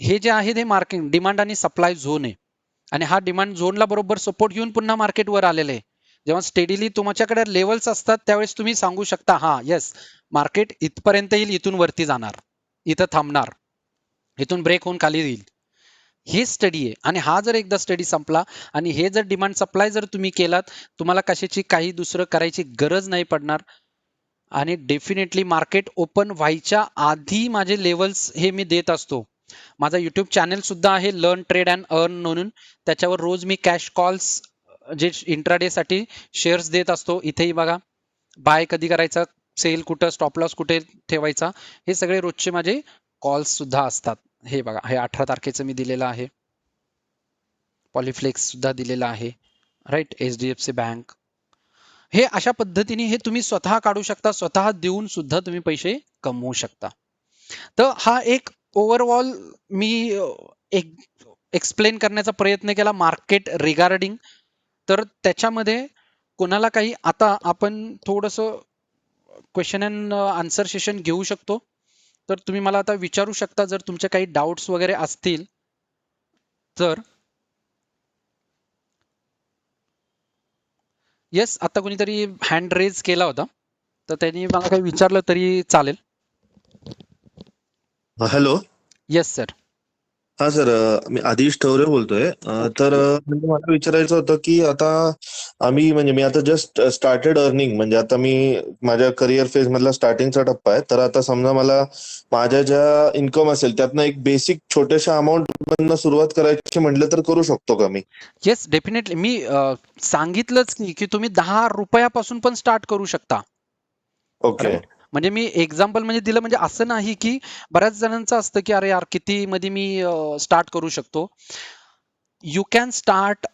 हे जे आहे हे मार्केट डिमांड आणि सप्लाय झोन आहे, आणि हा डिमांड झोनला बरोबर सपोर्ट घेऊन पुन्हा मार्केट वर आलेलं आहे. जेव्हा स्टेडीली तुमच्याकडे लेवल्स असतात त्यावेळेस तुम्ही सांगू शकता हा येस मार्केट इथपर्यंत येईल, इथून वरती जाणार, इथं थांबणार, इथून ब्रेक होऊन खाली येईल. हे स्टडी आहे. आणि हा जर एकदा स्टडी संपला आणि हे जर डिमांड सप्लाय जर तुम्ही केलात, तुम्हाला कशाची काही दुसरं करायची गरज नाही पडणार. आणि डेफिनेटली मार्केट ओपन व्हायच्या आधी माझे लेवल्स हे मी देत असतो. माझा युट्यूब चॅनल सुद्धा आहे लर्न ट्रेड अँड अर्न म्हणून. त्याच्यावर रोज मी कॅश कॉल्स जे इंट्राडे साठी शेअर्स देत असतो. इथेही बघा बाय कधी करायचा, सेल कुठं, स्टॉप लॉस कुठे ठेवायचा, हे सगळे रोजचे माझे कॉल्स सुद्धा असतात. हे बघा, हे 18 तारखेचं मी दिलेलं आहे. पॉलिफ्लेक्स सुद्धा दिलेलं आहे, राईट. HDFC bank. हे अशा पद्धतीने हे तुम्ही स्वतः काढू शकता, स्वतः देऊन सुद्धा तुम्ही पैसे कमवू शकता. तर हा एक ओव्हरऑल मी एक एक्सप्लेन करण्याचा प्रयत्न केला मार्केट रिगार्डिंग. तर त्याच्यामध्ये कोणाला काही, आता आपण थोडस क्वेश्चन अँड आन्सर सेशन घेऊ शकतो. तर तुम्ही मला आता विचारू शकता जर तुमचे काही डाऊट्स वगैरे असतील तर. येस, आता कोणीतरी हँड रेज केला होता, तर त्यांनी मला काही विचारलं तरी चालेल. हॅलो. Yes sir. हा सर, मी आदिश ठवरे बोलतोय. तर ओके. म्हणजे मला विचारायचं होतं की आता मी आता जस्ट स्टार्टेड अर्निंग, म्हणजे आता मी माझ्या करिअर फेज मधला स्टार्टिंगचा टप्पा आहे. तर आता समजा मला माझ्या ज्या इन्कम असेल त्यातनं एक बेसिक छोट्याशा अमाऊंट मधनं सुरुवात करायची म्हटलं तर करू शकतो का मी? Yes definitely. मी सांगितलंच की तुम्ही 10 रुपयापासून पण स्टार्ट करू शकता, ओके. राईट. म्हणजे मी एक्झाम्पल म्हणजे दिलं, म्हणजे असं नाही की बऱ्याच जणांचं असतं की अरे यार किती मध्ये मी स्टार्ट करू शकतो. You can start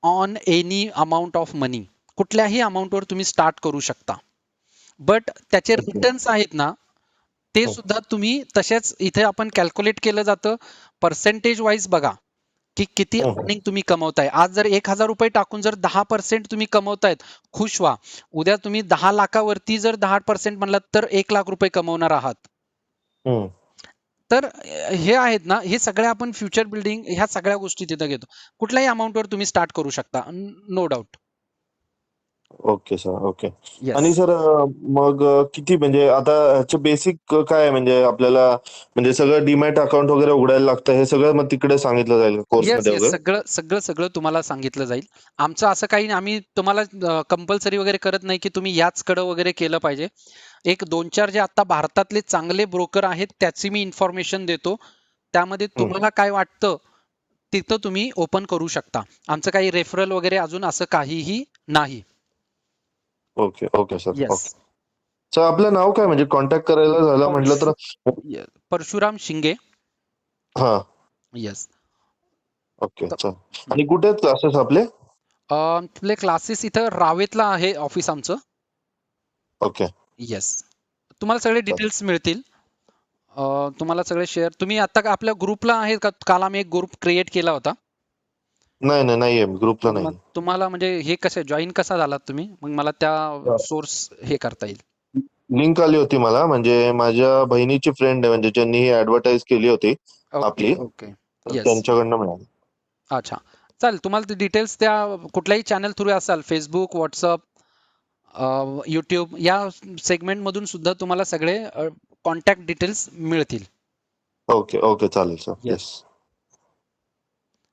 on any amount of money. कुठल्याही अमाऊंटवर तुम्ही स्टार्ट करू शकता. बट त्याचे ओके. रिटर्न्स आहेत ना, ते सुद्धा तुम्ही तसेच इथे आपण कॅल्क्युलेट केलं जातं पर्सेंटेज वाईज. बघा की किती अर्निंग तुम्ही कमवताय. आज जर 1,000 रुपये टाकून जर 10% तुम्ही कमवतायत, खुश व्हा. उद्या तुम्ही 10 लाखावरती जर 10% म्हणलात तर 1,00,000 रुपये कमवणार आहात. तर हे आहेत ना, हे सगळे आपण फ्युचर बिल्डिंग ह्या सगळ्या गोष्टी तिथे घेतो. कुठल्याही अमाऊंटवर तुम्ही स्टार्ट करू शकता, no doubt. Okay sir. Okay. आणि येस. सर, मग किती म्हणजे आता ह्याचे बेसिक काय आहे, म्हणजे आपल्याला म्हणजे सगळं डीमॅट अकाउंट वगैरे उघडायला लागतं, हे सगळं मग तिकडे सांगितलं जाईल येस कोर्समध्ये येस, वगैरे? सगळं सगळं सगळं तुम्हाला सांगितलं जाईल. आमचं असं काही नाही, आम्ही तुम्हाला कंपल्सरी वगैरे करत नाही की तुम्ही याचकडं वगैरे केलं पाहिजे. एक 2-4 जे आता भारतातले चांगले ब्रोकर आहेत त्याची मी इन्फॉर्मेशन देतो. त्यामध्ये तुम्हाला काय वाटतं तिथं तुम्ही ओपन करू शकता. आमचं काही रेफरल वगैरे अजून असं काहीही नाही. Okay. Okay sir. Yes. Okay. Sir, आपलं नाव काय, म्हणजे कॉन्टॅक्ट करायला झालं म्हटलं तर? परशुराम शिंगे. हा. येस. ओके. चल. आणि कुठे आहेत क्लासेस आपले? आपले क्लासेस इथं रावेतला आहे ऑफिस आमचं. ओके. येस. तुम्हाला सगळे चल. डिटेल्स मिळतील. तुम्हाला सगळे शेअर, तुम्ही आता का आपल्या ग्रुपला आहे का? काल आम्ही एक ग्रुप क्रिएट केला होता. नाही नाही, नाहीये, ग्रुपला मग नाही. तुम्हाला म्हणजे हे कसं जॉईन कसा झालात तुम्ही? मग मला त्या सोर्स हे करता येईल. लिंक आली होती मला, म्हणजे माझ्या बहिणीची फ्रेंड आहे, म्हणजे ज्यांनी ही ऍडव्हर्टाईज केली होती ओके आपली, ओके. तर येस. त्यांच्याकडनं मिळाली. अच्छा. चालेल, तुम्हाला ते डिटेल्स त्या कुठल्याही चॅनल थ्रू असाल, फेसबुक, व्हॉट्सअप, युट्यूब या सेगमेंट मधून सुद्धा तुम्हाला सगळे कॉन्टॅक्ट डिटेल्स मिळतील. ओके. ओके. चालेल सर. येस. येस.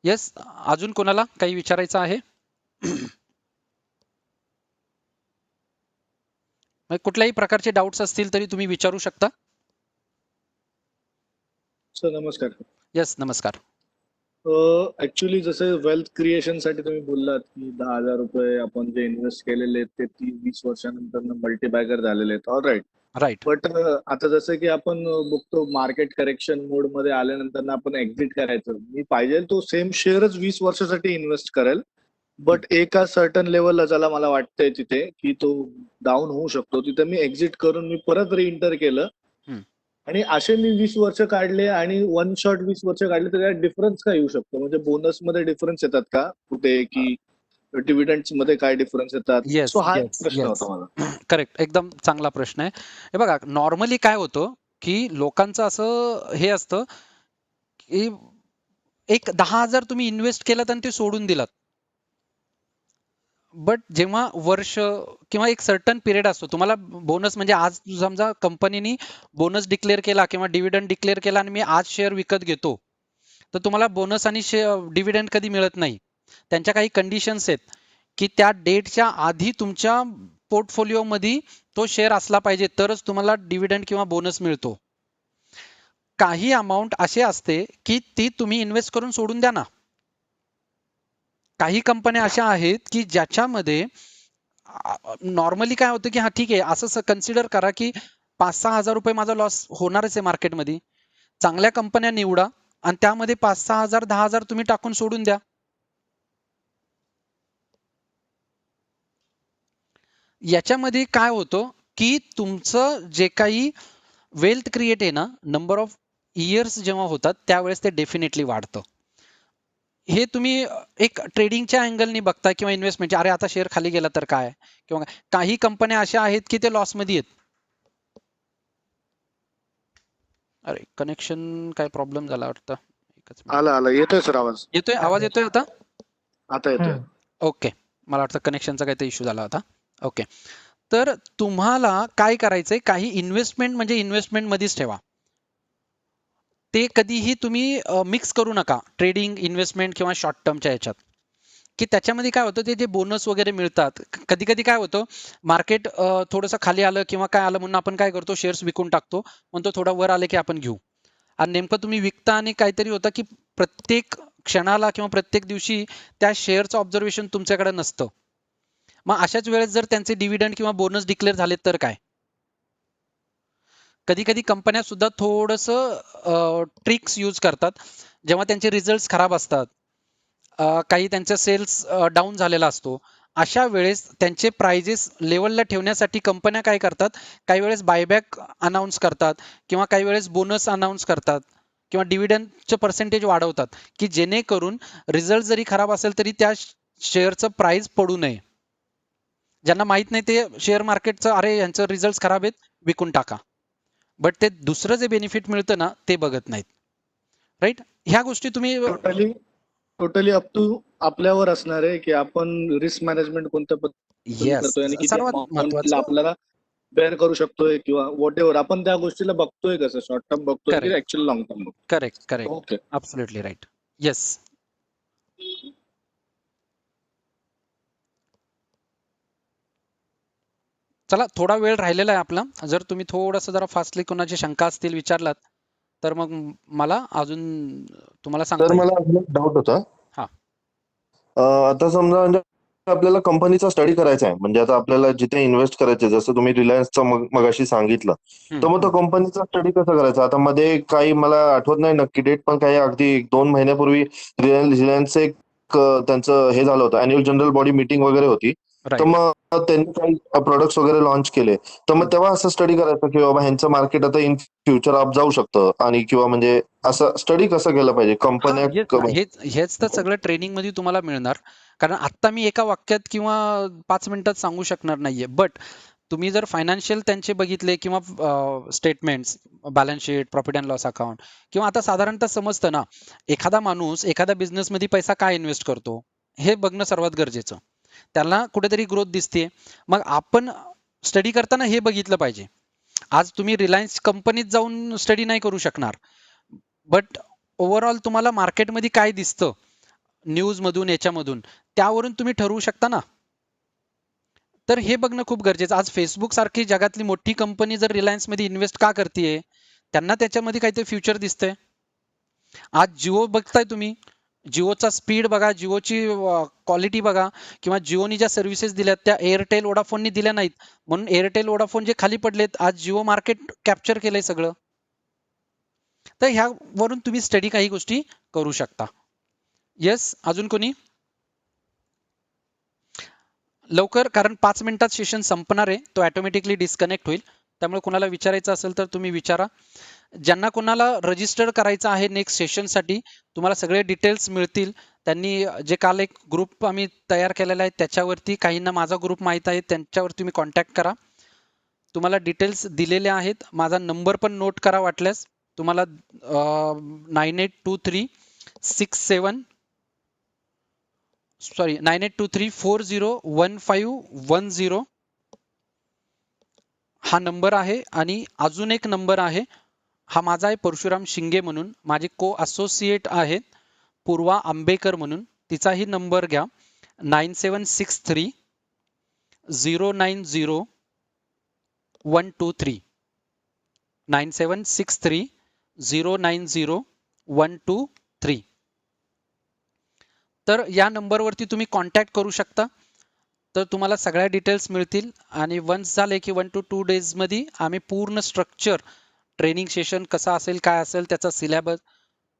येस. अजून कोणाला काही विचारायचं आहे? मग कुठल्याही प्रकारचे डाऊट्स असतील तरी तुम्ही विचारू शकता. सर नमस्कार. येस, नमस्कार. ऍक्च्युली जसं वेल्थ क्रिएशन साठी तुम्ही बोललात की 10,000 रुपये आपण जे इन्व्हेस्ट केलेले आहेत ते 20 वर्षानंतर मल्टीबॅगर झालेले आहेत. All right. राईट. बट आता जसं की आपण बघतो मार्केट करेक्शन मोड मध्ये आल्यानंतर आपण एक्झिट करायचं. मी पाहिजे तो सेम शेअरच 20 वर्षासाठी इन्व्हेस्ट करेल. बट एका सर्टन लेवलला ज्याला मला वाटतंय तिथे की तो डाऊन होऊ शकतो, तिथे मी एक्झिट करून मी परत रिएंटर केलं. आणि असे मी 20 वर्ष काढले आणि वन शॉट 20 वर्ष काढले, तर त्यात डिफरन्स काय येऊ शकतो? म्हणजे बोनस मध्ये डिफरन्स येतात का कुठे, की डिव्हिडंड्स मध्ये काय डिफरन्स येतात? येस सो हा एक येस प्रश्न येस. होता माझा. करेक्ट, एकदम चांगला प्रश्न आहे. हे बघा, नॉर्मली काय होतं की लोकांचं असं हे असतं की एक 10,000 तुम्ही इन्व्हेस्ट केलात आणि ते सोडून दिलात. बट जेव्हा वर्ष किंवा एक सर्टन पिरियड असतो तुम्हाला बोनस, म्हणजे आज समजा कंपनीनी बोनस डिक्लेअर केला किंवा डिव्हिडंड डिक्लेअर केला आणि मी आज शेअर विकत घेतो, तर तुम्हाला बोनस आणि डिव्हिडंड कधी मिळत नाही. त्यांच्या काही कंडिशन्स आहेत की त्या डेटच्या आधी तुमच्या पोर्टफोलिओ मध्ये तो शेअर असला पाहिजे, तरच तुम्हाला डिव्हिडंड किंवा बोनस मिळतो. काही अमाऊंट असे असते की ती तुम्ही इन्व्हेस्ट करून सोडून द्या ना. काही कंपन्या अशा आहेत की ज्याच्यामध्ये नॉर्मली काय होतं की हा ठीक आहे, असं कन्सिडर करा की 5-6 हजार रुपये माझा लॉस होणारच आहे मार्केटमध्ये. चांगल्या कंपन्या निवडा आणि त्यामध्ये 5-6 हजार 10 हजार तुम्ही टाकून सोडून द्या. याच्यामध्ये काय होतं की तुमचं जे काही वेल्थ क्रिएट आहे ना, नंबर ऑफ इयर्स जेव्हा होतात त्यावेळेस ते डेफिनेटली वाढतं. हे तुम्ही एक ट्रेडिंगच्या अँगलनी बघता किंवा इन्व्हेस्टमेंटच्या, अरे आता शेअर खाली गेला तर काय, किंवा काही कंपन्या अशा आहेत की ते लॉस मध्ये आहेत. अरे कनेक्शन काय प्रॉब्लेम झाला वाटतं. एकच मिनिट. आला येतोय सर आवाज. येतोय आवाज, येतोय आता. आता येतोय. ओके, मला वाटतं कनेक्शनचा काही इश्यू झाला होता. ओके, तर तुम्हाला काय करायचंय, काही इन्व्हेस्टमेंट म्हणजे इन्व्हेस्टमेंट मध्येच ठेवा. ते कधीही तुम्ही मिक्स करू नका ट्रेडिंग, इन्व्हेस्टमेंट किंवा शॉर्ट टर्मच्या ह्याच्यात. की त्याच्यामध्ये काय होतं, ते जे बोनस वगैरे मिळतात, कधी कधी काय होतं, मार्केट थोडंसं खाली आलं किंवा काय आलं म्हणून आपण काय करतो, शेअर्स विकून टाकतो, म्हणतो थोडा वर आले की आपण घेऊ. आणि नेमकं तुम्ही विकता आणि काहीतरी होतं की प्रत्येक क्षणाला किंवा प्रत्येक दिवशी त्या शेअरचं ऑब्झर्वेशन तुमच्याकडे नसतं. मग अशाच वेळेस जर त्यांचे डिव्हिडंड किंवा बोनस डिक्लेअर झाले तर काय. कधी कधी कंपन्या सुद्धा थोडंसं ट्रिक्स यूज करतात. जेव्हा त्यांचे रिझल्ट खराब असतात, काही त्यांचा सेल्स डाऊन झालेला असतो, अशा वेळेस त्यांचे प्राइजेस लेवलला ठेवण्यासाठी कंपन्या काय करतात, काही वेळेस बायबॅक अनाऊन्स करतात किंवा काही वेळेस बोनस अनाऊन्स करतात किंवा डिव्हिडंडचं पर्सेंटेज वाढवतात, की जेणेकरून रिझल्ट जरी खराब असेल तरी त्या शेअरचं प्राइस पडू नये. ज्यांना माहित नाही ते शेअर मार्केटचं, अरे यांचं रिझल्ट खराब आहेत, विकून टाका. बट ते दुसरं जे बेनिफिट मिळतं ना, ते बघत नाहीत. राईट. ह्या गोष्टी तुम्ही टोटली टोटली अप टू आपल्यावर असणार आहे की आपण रिस्क मॅनेजमेंट कोणत्या पद्धतीने येस, करतोय आणि किती सर्वात अमाऊंटला महत्वाचं. आपल्याला बेअर करू शकतोय किंवा व्हॉट एव्हर आपण त्या गोष्टीला बघतोय कसं, शॉर्ट टर्म बघतोय की करेक्ट, ऍक्च्युअली लॉंग टर्म बघतोय. Correct, correct. Okay. Absolutely right. Yes. चला, थोडा वेळ राहिलेला आहे आपला. जर तुम्ही थोडंसं जरा फास्टली कोणाची शंका असतील विचारलात, तर मग मला अजून तुम्हाला तर सांगता येईल. मला अजून एक डाऊट होता. हा. आता समजा म्हणजे आपल्याला कंपनीचा स्टडी करायचा आहे, म्हणजे आता आपल्याला जिथे इन्व्हेस्ट करायचे, जसं तुम्ही रिलायन्सचं मगाशी सांगितलं, तर मग तो कंपनीचा स्टडी कसा करायचा. आता मध्ये काही मला आठवत नाही नक्की डेट, पण काही अगदी 2 महिन्यापूर्वी रिलायन्सचं एक त्यांचं हे झालं होतं, अॅन्युअल जनरल बॉडी मीटिंग वगैरे होती. तर राईट. मग त्यांनी काही प्रोडक्ट्स वगैरे लॉन्च केले. तर मग तेव्हा असं स्टडी करायचं की बाबा ह्यांचं मार्केट आता इन फ्युचर अप जाऊ शकतं, आणि किंवा म्हणजे असं स्टडी कसं केलं पाहिजे हा, कंपन्या. हेच ना, हेच हेच तर सगळं ट्रेनिंग मध्ये तुम्हाला मिळणार. कारण आता मी एका वाक्यात किंवा 5 मिनिटात सांगू शकणार नाहीये. बट तुम्ही जर फायनान्शियल त्यांचे बघितले किंवा statements, balance sheet, profit and loss account, किंवा आता साधारणतः समजतं ना, एखादा माणूस एखाद्या बिझनेसमध्ये पैसा काय इन्व्हेस्ट करतो, हे बघणं सर्वात गरजेचं. त्याला कुठेतरी ग्रोथ दिसते, मग आपण स्टडी करताना हे बघितलं पाहिजे. आज तुम्ही रिलायन्स कंपनीत जाऊन स्टडी नाही करू शकणार, बट ओव्हरऑल तुम्हाला मार्केटमध्ये काय दिसतं न्यूज मधून, याच्यामधून, त्यावरून तुम्ही ठरवू शकता ना. तर हे बघणं खूप गरजेचं. आज फेसबुक सारखी जगातली मोठी कंपनी जर रिलायन्स मध्ये इन्व्हेस्ट का करतेय, त्यांना त्याच्यामध्ये काहीतरी फ्युचर दिसतंय. आज जिओ बघताय तुम्ही, जिओचा स्पीड बघा, जिओची क्वालिटी बघा, किंवा जिओनी ज्या सर्व्हिसेस दिल्यात त्या एअरटेल वोडाफोननी दिल्या नाहीत, म्हणून एअरटेल वोडाफोन जे खाली पडलेत, आज जिओ मार्केट कॅप्चर केलंय सगळं. तर ह्यावरून तुम्ही स्टडी काही गोष्टी करू शकता. येस, अजून कोणी? लवकर, कारण 5 मिनिटात सेशन संपणार आहे, तो ऑटोमॅटिकली डिस्कनेक्ट होईल. त्यामुळे कुणाला विचारायचं असेल तर तुम्ही विचारा. ज्यांना कोणाला रजिस्टर करायचं आहे नेक्स्ट सेशनसाठी, तुम्हाला सगळे डिटेल्स मिळतील. त्यांनी जे काल एक ग्रुप आम्ही तयार केलेला आहे त्याच्यावरती, काहींना माझा ग्रुप माहीत आहे, त्यांच्यावर तुम्ही कॉन्टॅक्ट करा. तुम्हाला डिटेल्स दिलेले आहेत. माझा नंबर पण नोट करा वाटल्यास. तुम्हाला 982367 सॉरी 9823401510 हा नंबर आहे. आणि अजून एक नंबर आहे, हा माझा आहे परशुराम शिंगे म्हणून, माझे को असोसिएट आहेत पूर्वा आंबेकर म्हणून, तिचाही नंबर घ्या 9763090123 9763090123. तर या नंबरवरती तुम्ही कॉन्टॅक्ट करू शकता. तर तुम्हाला सगळ्या डिटेल्स मिळतील. आणि वन्स झाले की 1 to 2 days मध्ये आम्ही पूर्ण स्ट्रक्चर, ट्रेनिंग सेशन कसा असेल, काय असेल, त्याचा सिलेबस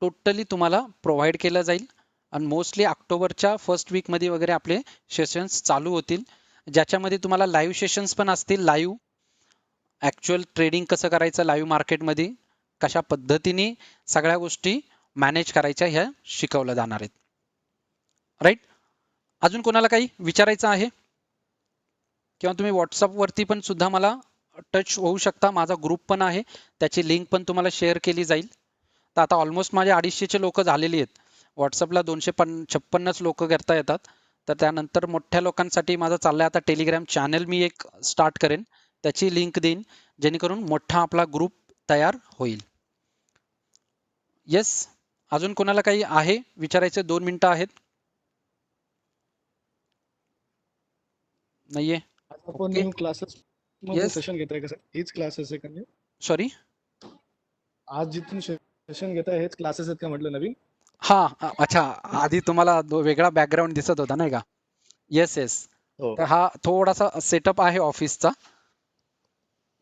टोटली तुम्हाला प्रोव्हाइड केलं जाईल. आणि मोस्टली ऑक्टोबरच्या फर्स्ट वीकमध्ये वगैरे आपले सेशन्स चालू होतील, ज्याच्यामध्ये तुम्हाला लाईव्ह सेशन्स पण असतील. लाईव्ह ॲक्च्युअल ट्रेडिंग कसं करायचं लाईव्ह मार्केटमध्ये, कशा पद्धतीने सगळ्या गोष्टी मॅनेज करायच्या ह्या शिकवल्या जाणार आहेत. राईट. अजून कोणाला काही विचारायचं आहे? किंवा तुम्ही व्हॉट्सअपवरती पण सुद्धा मला टच होऊ शकता. माझा ग्रुप पण आहे, त्याची लिंक पण तुम्हाला शेअर केली जाईल. तर आता ऑलमोस्ट माझे 250चे लोक झालेली आहेत. व्हॉट्सअपला 256 लोक करता येतात. तर त्यानंतर मोठ्या लोकांसाठी माझं चाललंय आता टेलिग्राम चॅनल मी एक स्टार्ट करेन, त्याची लिंक देईन, जेणेकरून मोठा आपला ग्रुप तयार होईल. येस. अजून कोणाला काही आहे विचारायचे? 2 मिनिटं आहेत. नाहीये? आज आपण ओके. न्यू क्लासेस मध्ये येस. सेशन घेताय का सर? हेच क्लासेस आहे का न्यू? सॉरी. आज जिथून सेशन घेताय हेच क्लासेस आहेत का म्हटलं नवीन? हा. अच्छा, आधी तुम्हाला वेगळा बॅकग्राऊंड दिसत होता नाही का? Yes yes. हो. तर हा थोडासा सेटअप आहे ऑफिसचा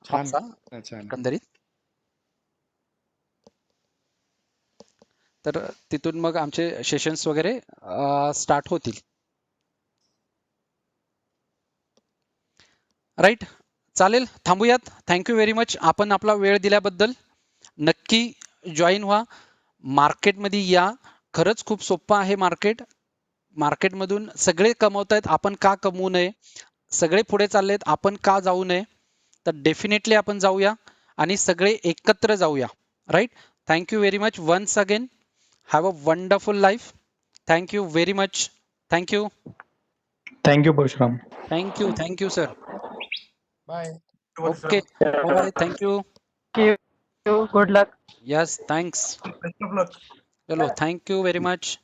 छान आजचा छान. एकंदरीत. तर तिथून मग आमचे सेशन्स वगैरे स्टार्ट होतील. राईट. चालेल, थांबूयात. Thank you very much. आपण आपला वेळ दिल्याबद्दल. नक्की जॉईन व्हा, मार्केटमध्ये या. खरंच खूप सोपं आहे मार्केट. मार्केटमधून सगळे कमवत आहेत, आपण का कमवू नये? सगळे पुढे चाललेत, आपण का जाऊ नये? तर डेफिनेटली आपण जाऊया आणि सगळे एकत्र जाऊया. Right. Thank you very much once again. Have a wonderful life. Thank you very much. Thank you. Thank you Parshuram. Thank you sir. Bye. Okay. Bye bye. Thank you. Good luck. Yes, thanks. Best of luck. चलो, थँक्यू व्हेरी मच.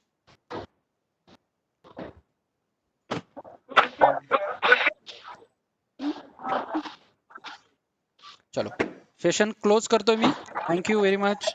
चलो, session close करतोय मी. Thank you very much.